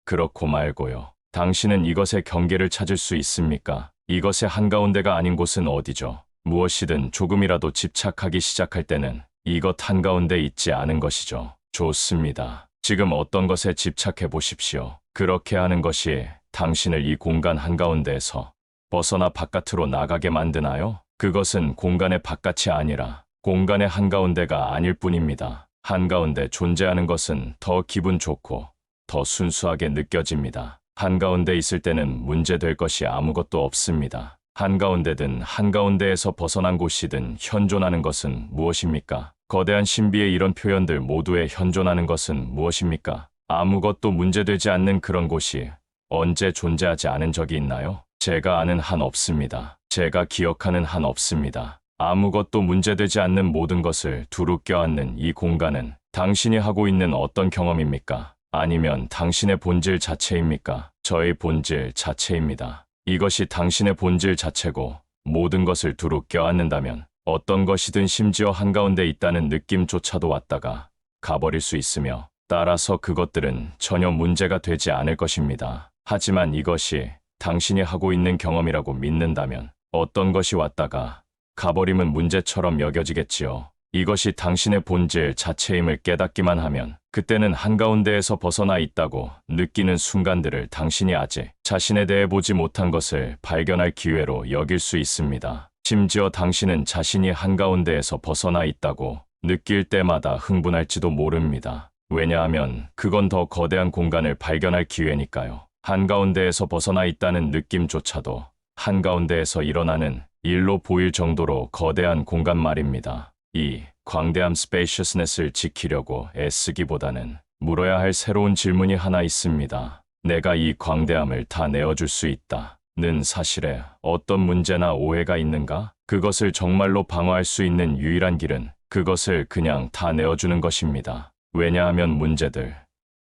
그렇고 말고요. 당신은 이것의 경계를 찾을 수 있습니까? 이것의 한가운데가 아닌 곳은 어디죠? 무엇이든 조금이라도 집착하기 시작할 때는 이것 한가운데 있지 않은 것이죠. 좋습니다. 지금 어떤 것에 집착해 보십시오. 그렇게 하는 것이 당신을 이 공간 한가운데에서 벗어나 바깥으로 나가게 만드나요? 그것은 공간의 바깥이 아니라 공간의 한가운데가 아닐 뿐입니다. 한가운데 존재하는 것은 더 기분 좋고 더 순수하게 느껴집니다. 한가운데 있을 때는 문제될 것이 아무것도 없습니다. 한가운데든 한가운데에서 벗어난 곳이든 현존하는 것은 무엇입니까? 거대한 신비의 이런 표현들 모두에 현존하는 것은 무엇입니까? 아무것도 문제되지 않는 그런 곳이 언제 존재하지 않은 적이 있나요? 제가 아는 한 없습니다. 제가 기억하는 한 없습니다. 아무것도 문제되지 않는 모든 것을 두루 껴안는 이 공간은 당신이 하고 있는 어떤 경험입니까? 아니면 당신의 본질 자체입니까? 저의 본질 자체입니다. 이것이 당신의 본질 자체고 모든 것을 두루 껴안는다면 어떤 것이든 심지어 한가운데 있다는 느낌조차도 왔다가 가버릴 수 있으며 따라서 그것들은 전혀 문제가 되지 않을 것입니다. 하지만 이것이 당신이 하고 있는 경험이라고 믿는다면 어떤 것이 왔다가 가버림은 문제처럼 여겨지겠지요. 이것이 당신의 본질 자체임을 깨닫기만 하면 그때는 한가운데에서 벗어나 있다고 느끼는 순간들을 당신이 아직 자신에 대해 보지 못한 것을 발견할 기회로 여길 수 있습니다. 심지어 당신은 자신이 한가운데에서 벗어나 있다고 느낄 때마다 흥분할지도 모릅니다. 왜냐하면 그건 더 거대한 공간을 발견할 기회니까요. 한가운데에서 벗어나 있다는 느낌조차도 한가운데에서 일어나는 일로 보일 정도로 거대한 공간 말입니다. 이 광대함 spaciousness을 지키려고 애쓰기보다는 물어야 할 새로운 질문이 하나 있습니다. 내가 이 광대함을 다 내어줄 수 있다는 사실에 어떤 문제나 오해가 있는가? 그것을 정말로 방어할 수 있는 유일한 길은 그것을 그냥 다 내어주는 것입니다. 왜냐하면 문제들,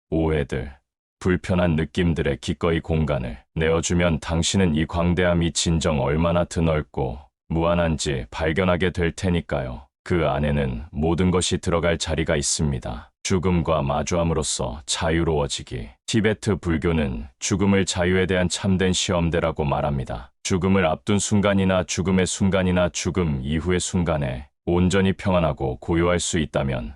오해들, 불편한 느낌들의 기꺼이 공간을 내어주면 당신은 이 광대함이 진정 얼마나 드넓고 무한한지 발견하게 될 테니까요. 그 안에는 모든 것이 들어갈 자리가 있습니다. 죽음과 마주함으로써 자유로워지기. 티베트 불교는 죽음을 자유에 대한 참된 시험대라고 말합니다. 죽음을 앞둔 순간이나 죽음의 순간이나 죽음 이후의 순간에 온전히 평안하고 고요할 수 있다면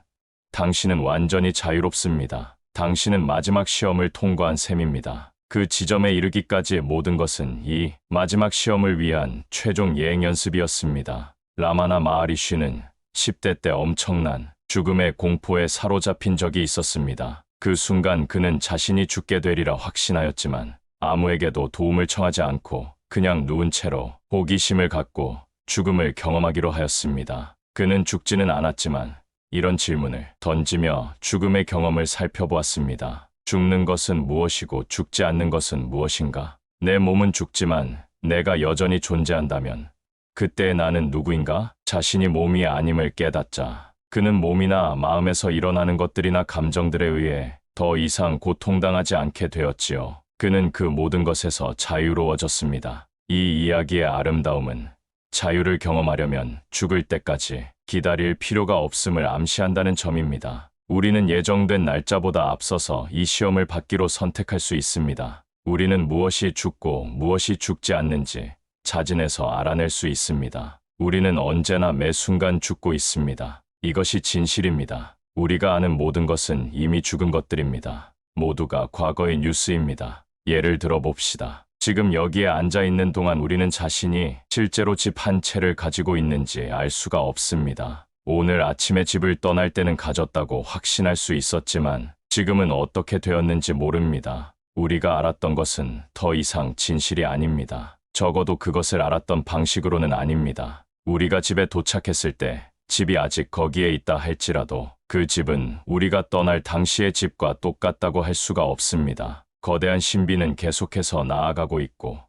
당신은 완전히 자유롭습니다. 당신은 마지막 시험을 통과한 셈입니다. 그 지점에 이르기까지의 모든 것은 이 마지막 시험을 위한 최종 예행 연습이었습니다. 라마나 마하리쉬는 10대 때 엄청난 죽음의 공포에 사로잡힌 적이 있었습니다. 그 순간 그는 자신이 죽게 되리라 확신하였지만 아무에게도 도움을 청하지 않고 그냥 누운 채로 호기심을 갖고 죽음을 경험하기로 하였습니다. 그는 죽지는 않았지만 이런 질문을 던지며 죽음의 경험을 살펴보았습니다. 죽는 것은 무엇이고 죽지 않는 것은 무엇인가? 내 몸은 죽지만 내가 여전히 존재한다면 그때 나는 누구인가? 자신이 몸이 아님을 깨닫자 그는 몸이나 마음에서 일어나는 것들이나 감정들에 의해 더 이상 고통당하지 않게 되었지요. 그는 그 모든 것에서 자유로워졌습니다. 이 이야기의 아름다움은 자유를 경험하려면 죽을 때까지 기다릴 필요가 없음을 암시한다는 점입니다. 우리는 예정된 날짜보다 앞서서 이 시험을 받기로 선택할 수 있습니다. 우리는 무엇이 죽고 무엇이 죽지 않는지 자진해서 알아낼 수 있습니다. 우리는 언제나 매 순간 죽고 있습니다. 이것이 진실입니다. 우리가 아는 모든 것은 이미 죽은 것들입니다. 모두가 과거의 뉴스입니다. 예를 들어 봅시다. 지금 여기에 앉아 있는 동안 우리는 자신이 실제로 집 한 채를 가지고 있는지 알 수가 없습니다. 오늘 아침에 집을 떠날 때는 가졌다고 확신할 수 있었지만 지금은 어떻게 되었는지 모릅니다. 우리가 알았던 것은 더 이상 진실이 아닙니다. 적어도 그것을 알았던 방식으로는 아닙니다. 우리가 집에 도착했을 때 집이 아직 거기에 있다 할지라도 그 집은 우리가 떠날 당시의 집과 똑같다고 할 수가 없습니다. 거대한 신비는 계속해서 나아가고 있고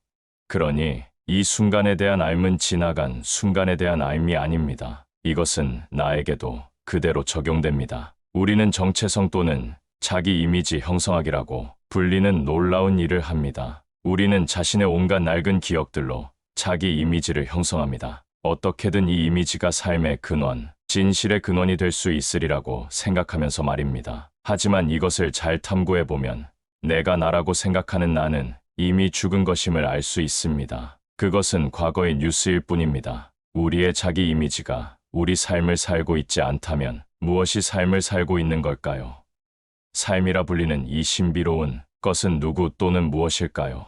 그러니 이 순간에 대한 알은 지나간 순간에 대한 알미 아닙니다. 이것은 나에게도 그대로 적용됩니다. 우리는 정체성 또는 자기 이미지 형성하기라고 불리는 놀라운 일을 합니다. 우리는 자신의 온갖 낡은 기억들로 자기 이미지를 형성합니다. 어떻게든 이 이미지가 삶의 근원, 진실의 근원이 될 수 있으리라고 생각하면서 말입니다. 하지만 이것을 잘 탐구해보면 내가 나라고 생각하는 나는 이미 죽은 것임을 알 수 있습니다. 그것은 과거의 뉴스일 뿐입니다. 우리의 자기 이미지가 우리 삶을 살고 있지 않다면 무엇이 삶을 살고 있는 걸까요? 삶이라 불리는 이 신비로운 것은 누구 또는 무엇일까요?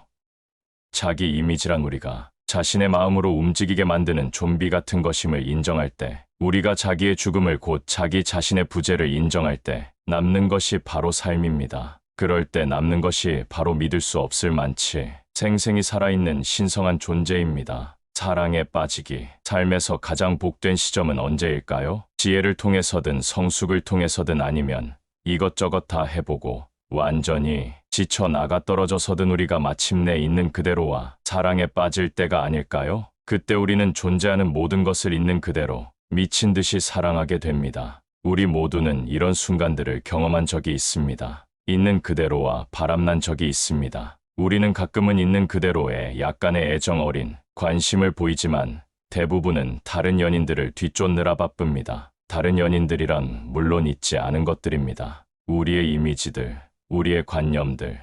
자기 이미지란 우리가 자신의 마음으로 움직이게 만드는 좀비 같은 것임을 인정할 때, 우리가 자기의 죽음을 곧 자기 자신의 부재를 인정할 때 남는 것이 바로 삶입니다. 그럴 때 남는 것이 바로 믿을 수 없을 만치 생생히 살아있는 신성한 존재입니다. 사랑에 빠지기, 삶에서 가장 복된 시점은 언제일까요? 지혜를 통해서든 성숙을 통해서든 아니면 이것저것 다 해보고 완전히 지쳐 나가 떨어져서든 우리가 마침내 있는 그대로와 사랑에 빠질 때가 아닐까요? 그때 우리는 존재하는 모든 것을 있는 그대로 미친 듯이 사랑하게 됩니다. 우리 모두는 이런 순간들을 경험한 적이 있습니다. 있는 그대로와 바람난 적이 있습니다. 우리는 가끔은 있는 그대로에 약간의 애정 어린 관심을 보이지만 대부분은 다른 연인들을 뒤쫓느라 바쁩니다. 다른 연인들이란 물론 있지 않은 것들입니다. 우리의 이미지들, 우리의 관념들,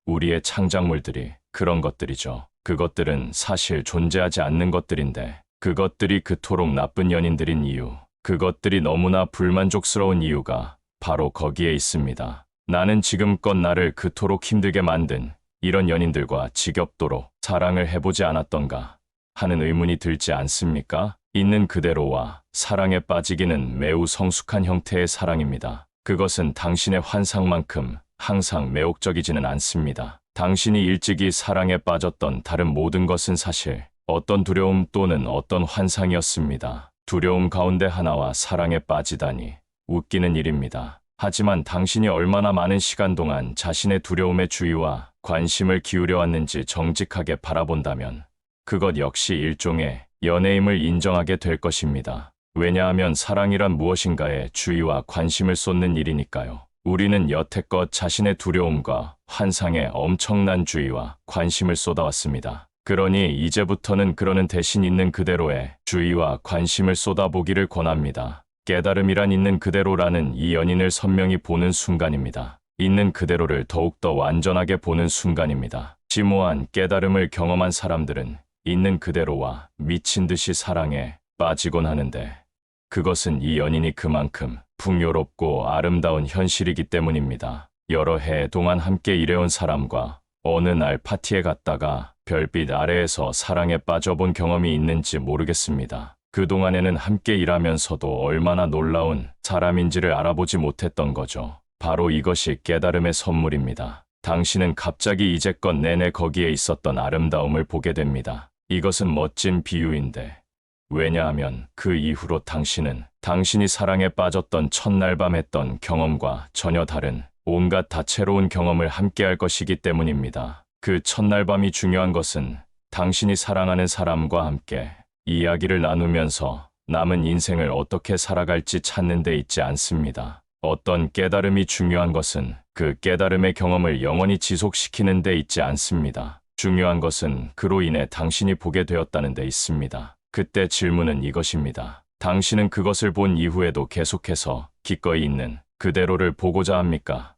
우리의 창작물들이 그런 것들이죠. 그것들은 사실 존재하지 않는 것들인데 그것들이 그토록 나쁜 연인들인 이유, 그것들이 너무나 불만족스러운 이유가 바로 거기에 있습니다. 나는 지금껏 나를 그토록 힘들게 만든 이런 연인들과 지겹도록 사랑을 해보지 않았던가 하는 의문이 들지 않습니까? 있는 그대로와 사랑에 빠지기는 매우 성숙한 형태의 사랑입니다. 그것은 당신의 환상만큼 항상 매혹적이지는 않습니다. 당신이 일찍이 사랑에 빠졌던 다른 모든 것은 사실 어떤 두려움 또는 어떤 환상이었습니다. 두려움 가운데 하나와 사랑에 빠지다니 웃기는 일입니다. 하지만 당신이 얼마나 많은 시간 동안 자신의 두려움의 주의와 관심을 기울여 왔는지 정직하게 바라본다면 그것 역시 일종의 연애임을 인정하게 될 것입니다. 왜냐하면 사랑이란 무엇인가에 주의와 관심을 쏟는 일이니까요. 우리는 여태껏 자신의 두려움과 환상에 엄청난 주의와 관심을 쏟아왔습니다. 그러니 이제부터는 그러는 대신 있는 그대로의 주의와 관심을 쏟아보기를 권합니다. 깨달음이란 있는 그대로라는 이 연인을 선명히 보는 순간입니다. 있는 그대로를 더욱더 완전하게 보는 순간입니다. 심오한 깨달음을 경험한 사람들은 있는 그대로와 미친 듯이 사랑에 빠지곤 하는데 그것은 이 연인이 그만큼 풍요롭고 아름다운 현실이기 때문입니다. 여러 해 동안 함께 일해온 사람과 어느 날 파티에 갔다가 별빛 아래에서 사랑에 빠져본 경험이 있는지 모르겠습니다. 그동안에는 함께 일하면서도 얼마나 놀라운 사람인지를 알아보지 못했던 거죠. 바로 이것이 깨달음의 선물입니다. 당신은 갑자기 이제껏 내내 거기에 있었던 아름다움을 보게 됩니다. 이것은 멋진 비유인데 왜냐하면 그 이후로 당신은 당신이 사랑에 빠졌던 첫날 밤 했던 경험과 전혀 다른 온갖 다채로운 경험을 함께할 것이기 때문입니다. 그 첫날 밤이 중요한 것은 당신이 사랑하는 사람과 함께 이야기를 나누면서 남은 인생을 어떻게 살아갈지 찾는 데 있지 않습니다. 어떤 깨달음이 중요한 것은 그 깨달음의 경험을 영원히 지속시키는 데 있지 않습니다. 중요한 것은 그로 인해 당신이 보게 되었다는 데 있습니다. 그때 질문은 이것입니다. 당신은 그것을 본 이후에도 계속해서 기꺼이 있는 그대로를 보고자 합니까?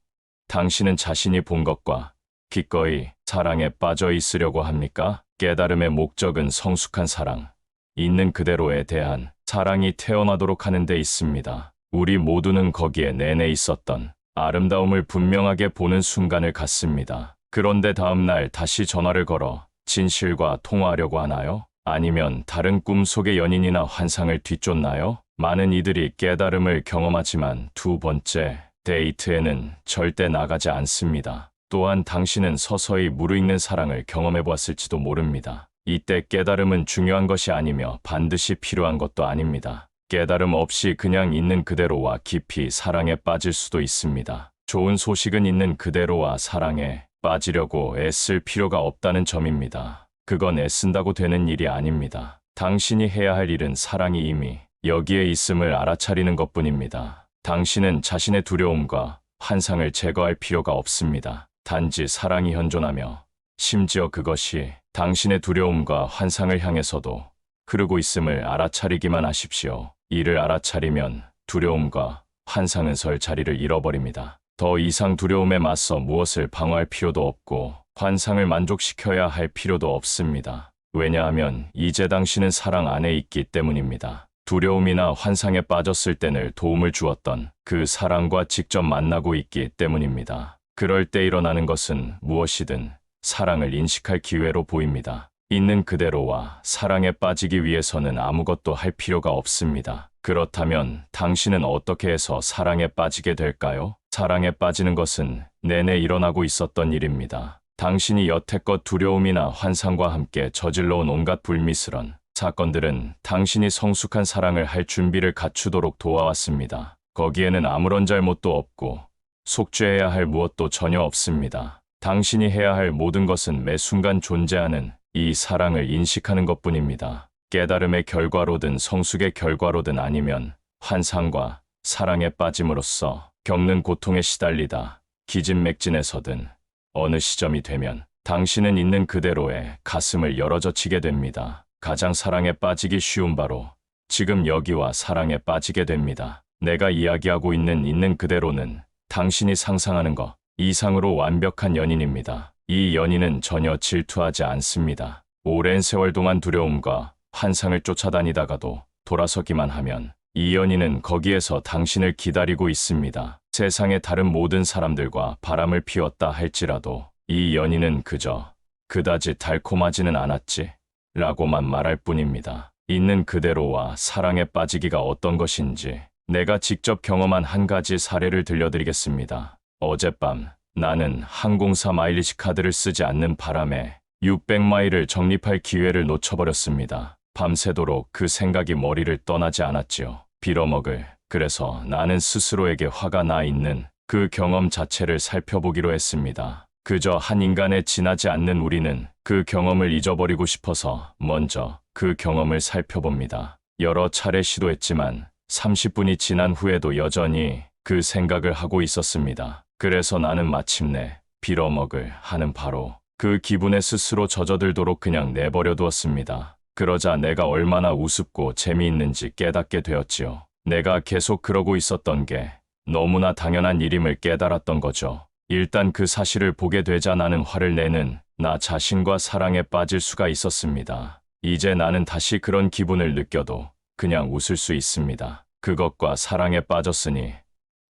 당신은 자신이 본 것과 기꺼이 사랑에 빠져 있으려고 합니까? 깨달음의 목적은 성숙한 사랑, 있는 그대로에 대한 사랑이 태어나도록 하는 데 있습니다. 우리 모두는 거기에 내내 있었던 아름다움을 분명하게 보는 순간을 갖습니다. 그런데 다음날 다시 전화를 걸어 진실과 통화하려고 하나요? 아니면 다른 꿈속의 연인이나 환상을 뒤쫓나요? 많은 이들이 깨달음을 경험하지만 두 번째 데이트에는 절대 나가지 않습니다. 또한 당신은 서서히 무르익는 사랑을 경험해 보았을지도 모릅니다. 이때 깨달음은 중요한 것이 아니며 반드시 필요한 것도 아닙니다. 깨달음 없이 그냥 있는 그대로와 깊이 사랑에 빠질 수도 있습니다. 좋은 소식은 있는 그대로와 사랑에 빠지려고 애쓸 필요가 없다는 점입니다. 그건 애쓴다고 되는 일이 아닙니다. 당신이 해야 할 일은 사랑이 이미 여기에 있음을 알아차리는 것뿐입니다. 당신은 자신의 두려움과 환상을 제거할 필요가 없습니다. 단지 사랑이 현존하며 심지어 그것이 당신의 두려움과 환상을 향해서도 흐르고 있음을 알아차리기만 하십시오. 이를 알아차리면 두려움과 환상은 설 자리를 잃어버립니다. 더 이상 두려움에 맞서 무엇을 방어할 필요도 없고 환상을 만족시켜야 할 필요도 없습니다. 왜냐하면 이제 당신은 사랑 안에 있기 때문입니다. 두려움이나 환상에 빠졌을 때 늘 도움을 주었던 그 사랑과 직접 만나고 있기 때문입니다. 그럴 때 일어나는 것은 무엇이든 사랑을 인식할 기회로 보입니다. 있는 그대로와 사랑에 빠지기 위해서는 아무것도 할 필요가 없습니다. 그렇다면 당신은 어떻게 해서 사랑에 빠지게 될까요? 사랑에 빠지는 것은 내내 일어나고 있었던 일입니다. 당신이 여태껏 두려움이나 환상과 함께 저질러온 온갖 불미스런 사건들은 당신이 성숙한 사랑을 할 준비를 갖추도록 도와왔습니다. 거기에는 아무런 잘못도 없고 속죄해야 할 무엇도 전혀 없습니다. 당신이 해야 할 모든 것은 매 순간 존재하는 이 사랑을 인식하는 것뿐입니다. 깨달음의 결과로든 성숙의 결과로든 아니면 환상과 사랑에 빠짐으로써 겪는 고통에 시달리다 기진맥진해서든 어느 시점이 되면 당신은 있는 그대로의 가슴을 열어젖히게 됩니다. 가장 사랑에 빠지기 쉬운 바로 지금 여기와 사랑에 빠지게 됩니다. 내가 이야기하고 있는 그대로는 당신이 상상하는 것 이상으로 완벽한 연인입니다. 이 연인은 전혀 질투하지 않습니다. 오랜 세월 동안 두려움과 환상을 쫓아다니다가도 돌아서기만 하면 이 연인은 거기에서 당신을 기다리고 있습니다. 세상의 다른 모든 사람들과 바람을 피웠다 할지라도 이 연인은 그저 그다지 달콤하지는 않았지 라고만 말할 뿐입니다. 있는 그대로와 사랑에 빠지기가 어떤 것인지 내가 직접 경험한 한 가지 사례를 들려드리겠습니다. 어젯밤 나는 항공사 마일리지 카드를 쓰지 않는 바람에 600마일을 적립할 기회를 놓쳐버렸습니다. 밤새도록 그 생각이 머리를 떠나지 않았지요. 빌어먹을. 그래서 나는 스스로에게 화가 나 있는 그 경험 자체를 살펴보기로 했습니다. 그저 한 인간에 지나지 않는 우리는 그 경험을 잊어버리고 싶어서 먼저 그 경험을 살펴봅니다. 여러 차례 시도했지만 30분이 지난 후에도 여전히 그 생각을 하고 있었습니다. 그래서 나는 마침내 빌어먹을 하는 바로 그 기분에 스스로 젖어들도록 그냥 내버려 두었습니다. 그러자 내가 얼마나 우습고 재미있는지 깨닫게 되었지요. 내가 계속 그러고 있었던 게 너무나 당연한 일임을 깨달았던 거죠. 일단 그 사실을 보게 되자 나는 화를 내는 나 자신과 사랑에 빠질 수가 있었습니다. 이제 나는 다시 그런 기분을 느껴도 그냥 웃을 수 있습니다. 그것과 사랑에 빠졌으니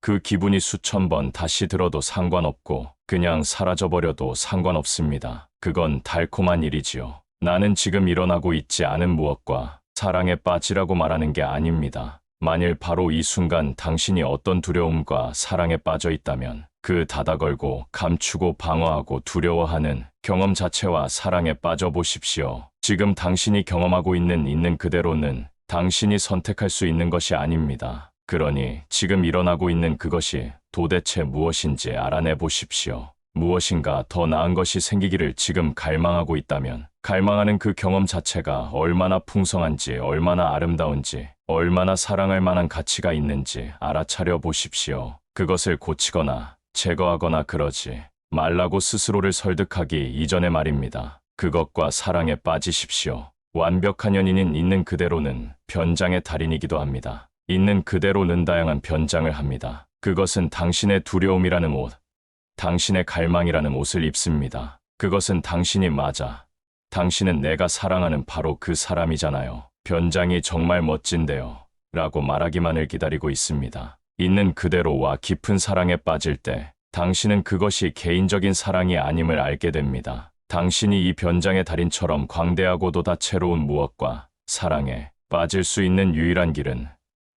그 기분이 수천 번 다시 들어도 상관없고 그냥 사라져버려도 상관없습니다. 그건 달콤한 일이지요. 나는 지금 일어나고 있지 않은 무엇과 사랑에 빠지라고 말하는 게 아닙니다. 만일 바로 이 순간 당신이 어떤 두려움과 사랑에 빠져 있다면 그 닫아걸고 감추고 방어하고 두려워하는 경험 자체와 사랑에 빠져보십시오. 지금 당신이 경험하고 있는 그대로는 당신이 선택할 수 있는 것이 아닙니다. 그러니 지금 일어나고 있는 그것이 도대체 무엇인지 알아내 보십시오. 무엇인가 더 나은 것이 생기기를 지금 갈망하고 있다면 갈망하는 그 경험 자체가 얼마나 풍성한지, 얼마나 아름다운지, 얼마나 사랑할 만한 가치가 있는지 알아차려 보십시오. 그것을 고치거나 제거하거나 그러지 말라고 스스로를 설득하기 이전의 말입니다. 그것과 사랑에 빠지십시오. 완벽한 연인인 있는 그대로는 변장의 달인이기도 합니다. 있는 그대로는 다양한 변장을 합니다. 그것은 당신의 두려움이라는 옷, 당신의 갈망이라는 옷을 입습니다. 그것은 당신이 맞아. 당신은 내가 사랑하는 바로 그 사람이잖아요. 변장이 정말 멋진데요. 라고 말하기만을 기다리고 있습니다. 있는 그대로와 깊은 사랑에 빠질 때 당신은 그것이 개인적인 사랑이 아님을 알게 됩니다. 당신이 이 변장의 달인처럼 광대하고도 다채로운 무엇과 사랑에 빠질 수 있는 유일한 길은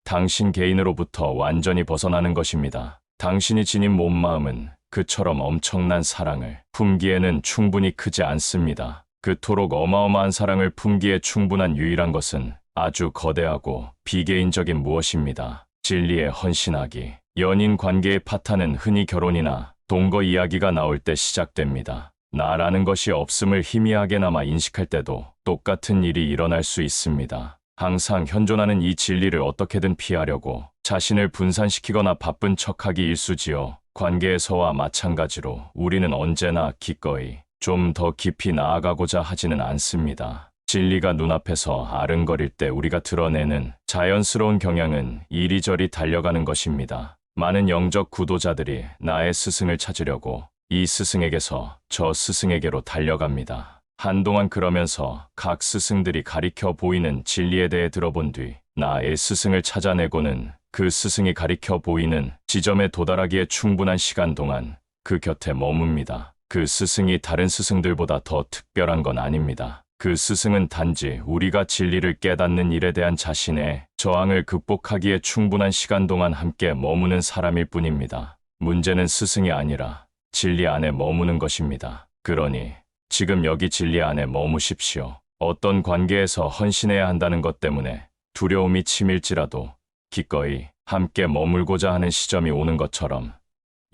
당신 개인으로부터 완전히 벗어나는 것입니다. 당신이 지닌 몸마음은 그처럼 엄청난 사랑을 품기에는 충분히 크지 않습니다. 그토록 어마어마한 사랑을 품기에 충분한 유일한 것은 아주 거대하고 비개인적인 무엇입니다. 진리에 헌신하기. 연인 관계의 파탄은 흔히 결혼이나 동거 이야기가 나올 때 시작됩니다. 나라는 것이 없음을 희미하게나마 인식할 때도 똑같은 일이 일어날 수 있습니다. 항상 현존하는 이 진리를 어떻게든 피하려고 자신을 분산시키거나 바쁜 척하기 일쑤지요. 관계에서와 마찬가지로 우리는 언제나 기꺼이 좀 더 깊이 나아가고자 하지는 않습니다. 진리가 눈앞에서 아른거릴 때 우리가 드러내는 자연스러운 경향은 이리저리 달려가는 것입니다. 많은 영적 구도자들이 나의 스승을 찾으려고 이 스승에게서 저 스승에게로 달려갑니다. 한동안 그러면서 각 스승들이 가리켜 보이는 진리에 대해 들어본 뒤 나의 스승을 찾아내고는 그 스승이 가리켜 보이는 지점에 도달하기에 충분한 시간 동안 그 곁에 머뭅니다. 그 스승이 다른 스승들보다 더 특별한 건 아닙니다. 그 스승은 단지 우리가 진리를 깨닫는 일에 대한 자신의 저항을 극복하기에 충분한 시간 동안 함께 머무는 사람일 뿐입니다. 문제는 스승이 아니라 진리 안에 머무는 것입니다. 그러니 지금 여기 진리 안에 머무십시오. 어떤 관계에서 헌신해야 한다는 것 때문에 두려움이 치밀지라도 기꺼이 함께 머물고자 하는 시점이 오는 것처럼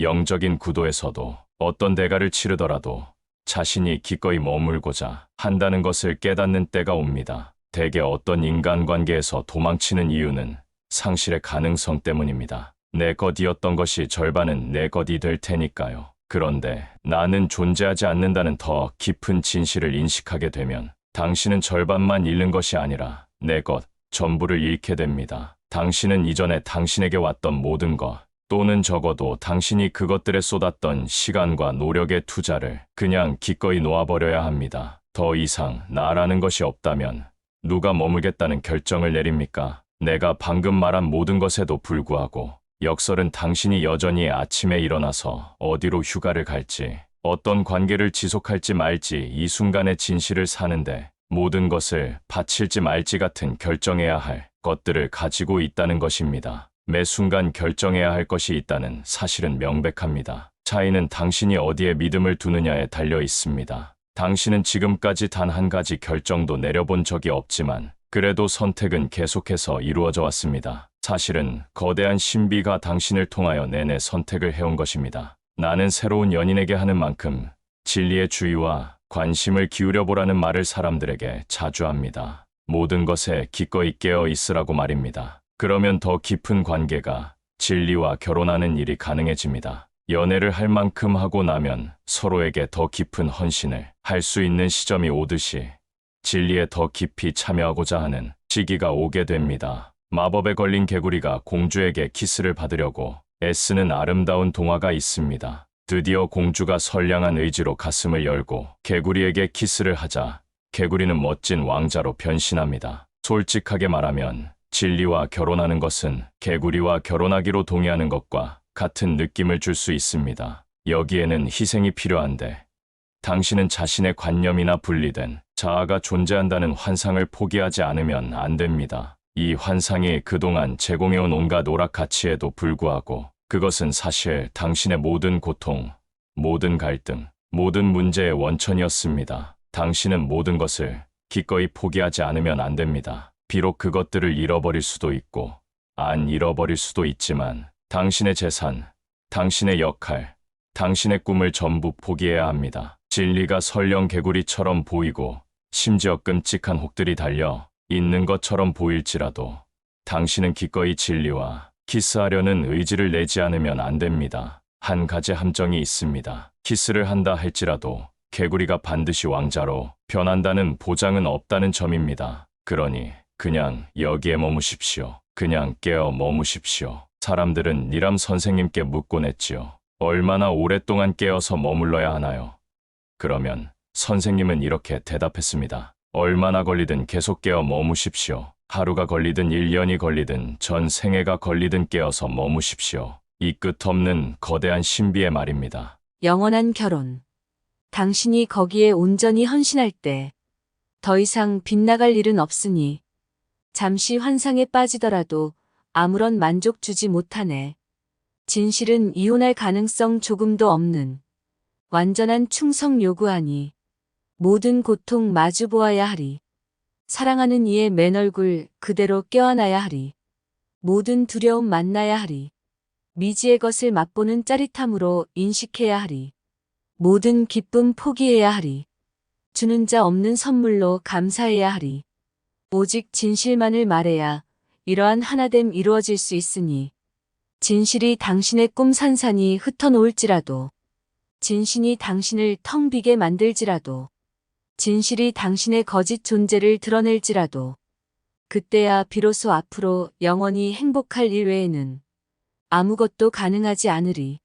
영적인 구도에서도 어떤 대가를 치르더라도 자신이 기꺼이 머물고자 한다는 것을 깨닫는 때가 옵니다. 대개 어떤 인간관계에서 도망치는 이유는 상실의 가능성 때문입니다. 내 것이었던 것이 절반은 내 것이 될 테니까요. 그런데 나는 존재하지 않는다는 더 깊은 진실을 인식하게 되면 당신은 절반만 잃는 것이 아니라 내 것 전부를 잃게 됩니다. 당신은 이전에 당신에게 왔던 모든 것, 또는 적어도 당신이 그것들에 쏟았던 시간과 노력의 투자를 그냥 기꺼이 놓아버려야 합니다. 더 이상 나라는 것이 없다면 누가 머물겠다는 결정을 내립니까? 내가 방금 말한 모든 것에도 불구하고 역설은 당신이 여전히 아침에 일어나서 어디로 휴가를 갈지, 어떤 관계를 지속할지 말지 이 순간의 진실을 사는데 모든 것을 바칠지 말지 같은 결정해야 할 것들을 가지고 있다는 것입니다. 매 순간 결정해야 할 것이 있다는 사실은 명백합니다. 차이는 당신이 어디에 믿음을 두느냐에 달려 있습니다. 당신은 지금까지 단 한 가지 결정도 내려본 적이 없지만 그래도 선택은 계속해서 이루어져 왔습니다. 사실은 거대한 신비가 당신을 통하여 내내 선택을 해온 것입니다. 나는 새로운 연인에게 하는 만큼 진리의 주의와 관심을 기울여보라는 말을 사람들에게 자주 합니다. 모든 것에 기꺼이 깨어 있으라고 말입니다. 그러면 더 깊은 관계가 진리와 결혼하는 일이 가능해집니다. 연애를 할 만큼 하고 나면 서로에게 더 깊은 헌신을 할 수 있는 시점이 오듯이 진리에 더 깊이 참여하고자 하는 시기가 오게 됩니다. 마법에 걸린 개구리가 공주에게 키스를 받으려고 애쓰는 아름다운 동화가 있습니다. 드디어 공주가 선량한 의지로 가슴을 열고 개구리에게 키스를 하자 개구리는 멋진 왕자로 변신합니다. 솔직하게 말하면 진리와 결혼하는 것은 개구리와 결혼하기로 동의하는 것과 같은 느낌을 줄 수 있습니다. 여기에는 희생이 필요한데 당신은 자신의 관념이나 분리된 자아가 존재한다는 환상을 포기하지 않으면 안 됩니다. 이 환상이 그동안 제공해온 온갖 오락 가치에도 불구하고 그것은 사실 당신의 모든 고통, 모든 갈등, 모든 문제의 원천이었습니다. 당신은 모든 것을 기꺼이 포기하지 않으면 안 됩니다. 비록 그것들을 잃어버릴 수도 있고 안 잃어버릴 수도 있지만 당신의 재산, 당신의 역할, 당신의 꿈을 전부 포기해야 합니다. 진리가 설령 개구리처럼 보이고 심지어 끔찍한 혹들이 달려 있는 것처럼 보일지라도 당신은 기꺼이 진리와 키스하려는 의지를 내지 않으면 안 됩니다. 한 가지 함정이 있습니다. 키스를 한다 할지라도 개구리가 반드시 왕자로 변한다는 보장은 없다는 점입니다. 그러니 그냥 여기에 머무십시오. 그냥 깨어 머무십시오. 사람들은 니람 선생님께 묻곤 했지요. 얼마나 오랫동안 깨어서 머물러야 하나요? 그러면 선생님은 이렇게 대답했습니다. 얼마나 걸리든 계속 깨어 머무십시오. 하루가 걸리든 1년이 걸리든 전 생애가 걸리든 깨어서 머무십시오. 이 끝없는 거대한 신비의 말입니다. 영원한 결혼. 당신이 거기에 온전히 헌신할 때 더 이상 빗나갈 일은 없으니 잠시 환상에 빠지더라도 아무런 만족 주지 못하네. 진실은 이혼할 가능성 조금도 없는 완전한 충성 요구하니 모든 고통 마주 보아야 하리. 사랑하는 이의 맨 얼굴 그대로 껴안아야 하리. 모든 두려움 만나야 하리. 미지의 것을 맛보는 짜릿함으로 인식해야 하리. 모든 기쁨 포기해야 하리. 주는 자 없는 선물로 감사해야 하리. 오직 진실만을 말해야 이러한 하나됨 이루어질 수 있으니 진실이 당신의 꿈 산산이 흩어놓을지라도 진실이 당신을 텅 비게 만들지라도 진실이 당신의 거짓 존재를 드러낼지라도 그때야 비로소 앞으로 영원히 행복할 일 외에는 아무것도 가능하지 않으리.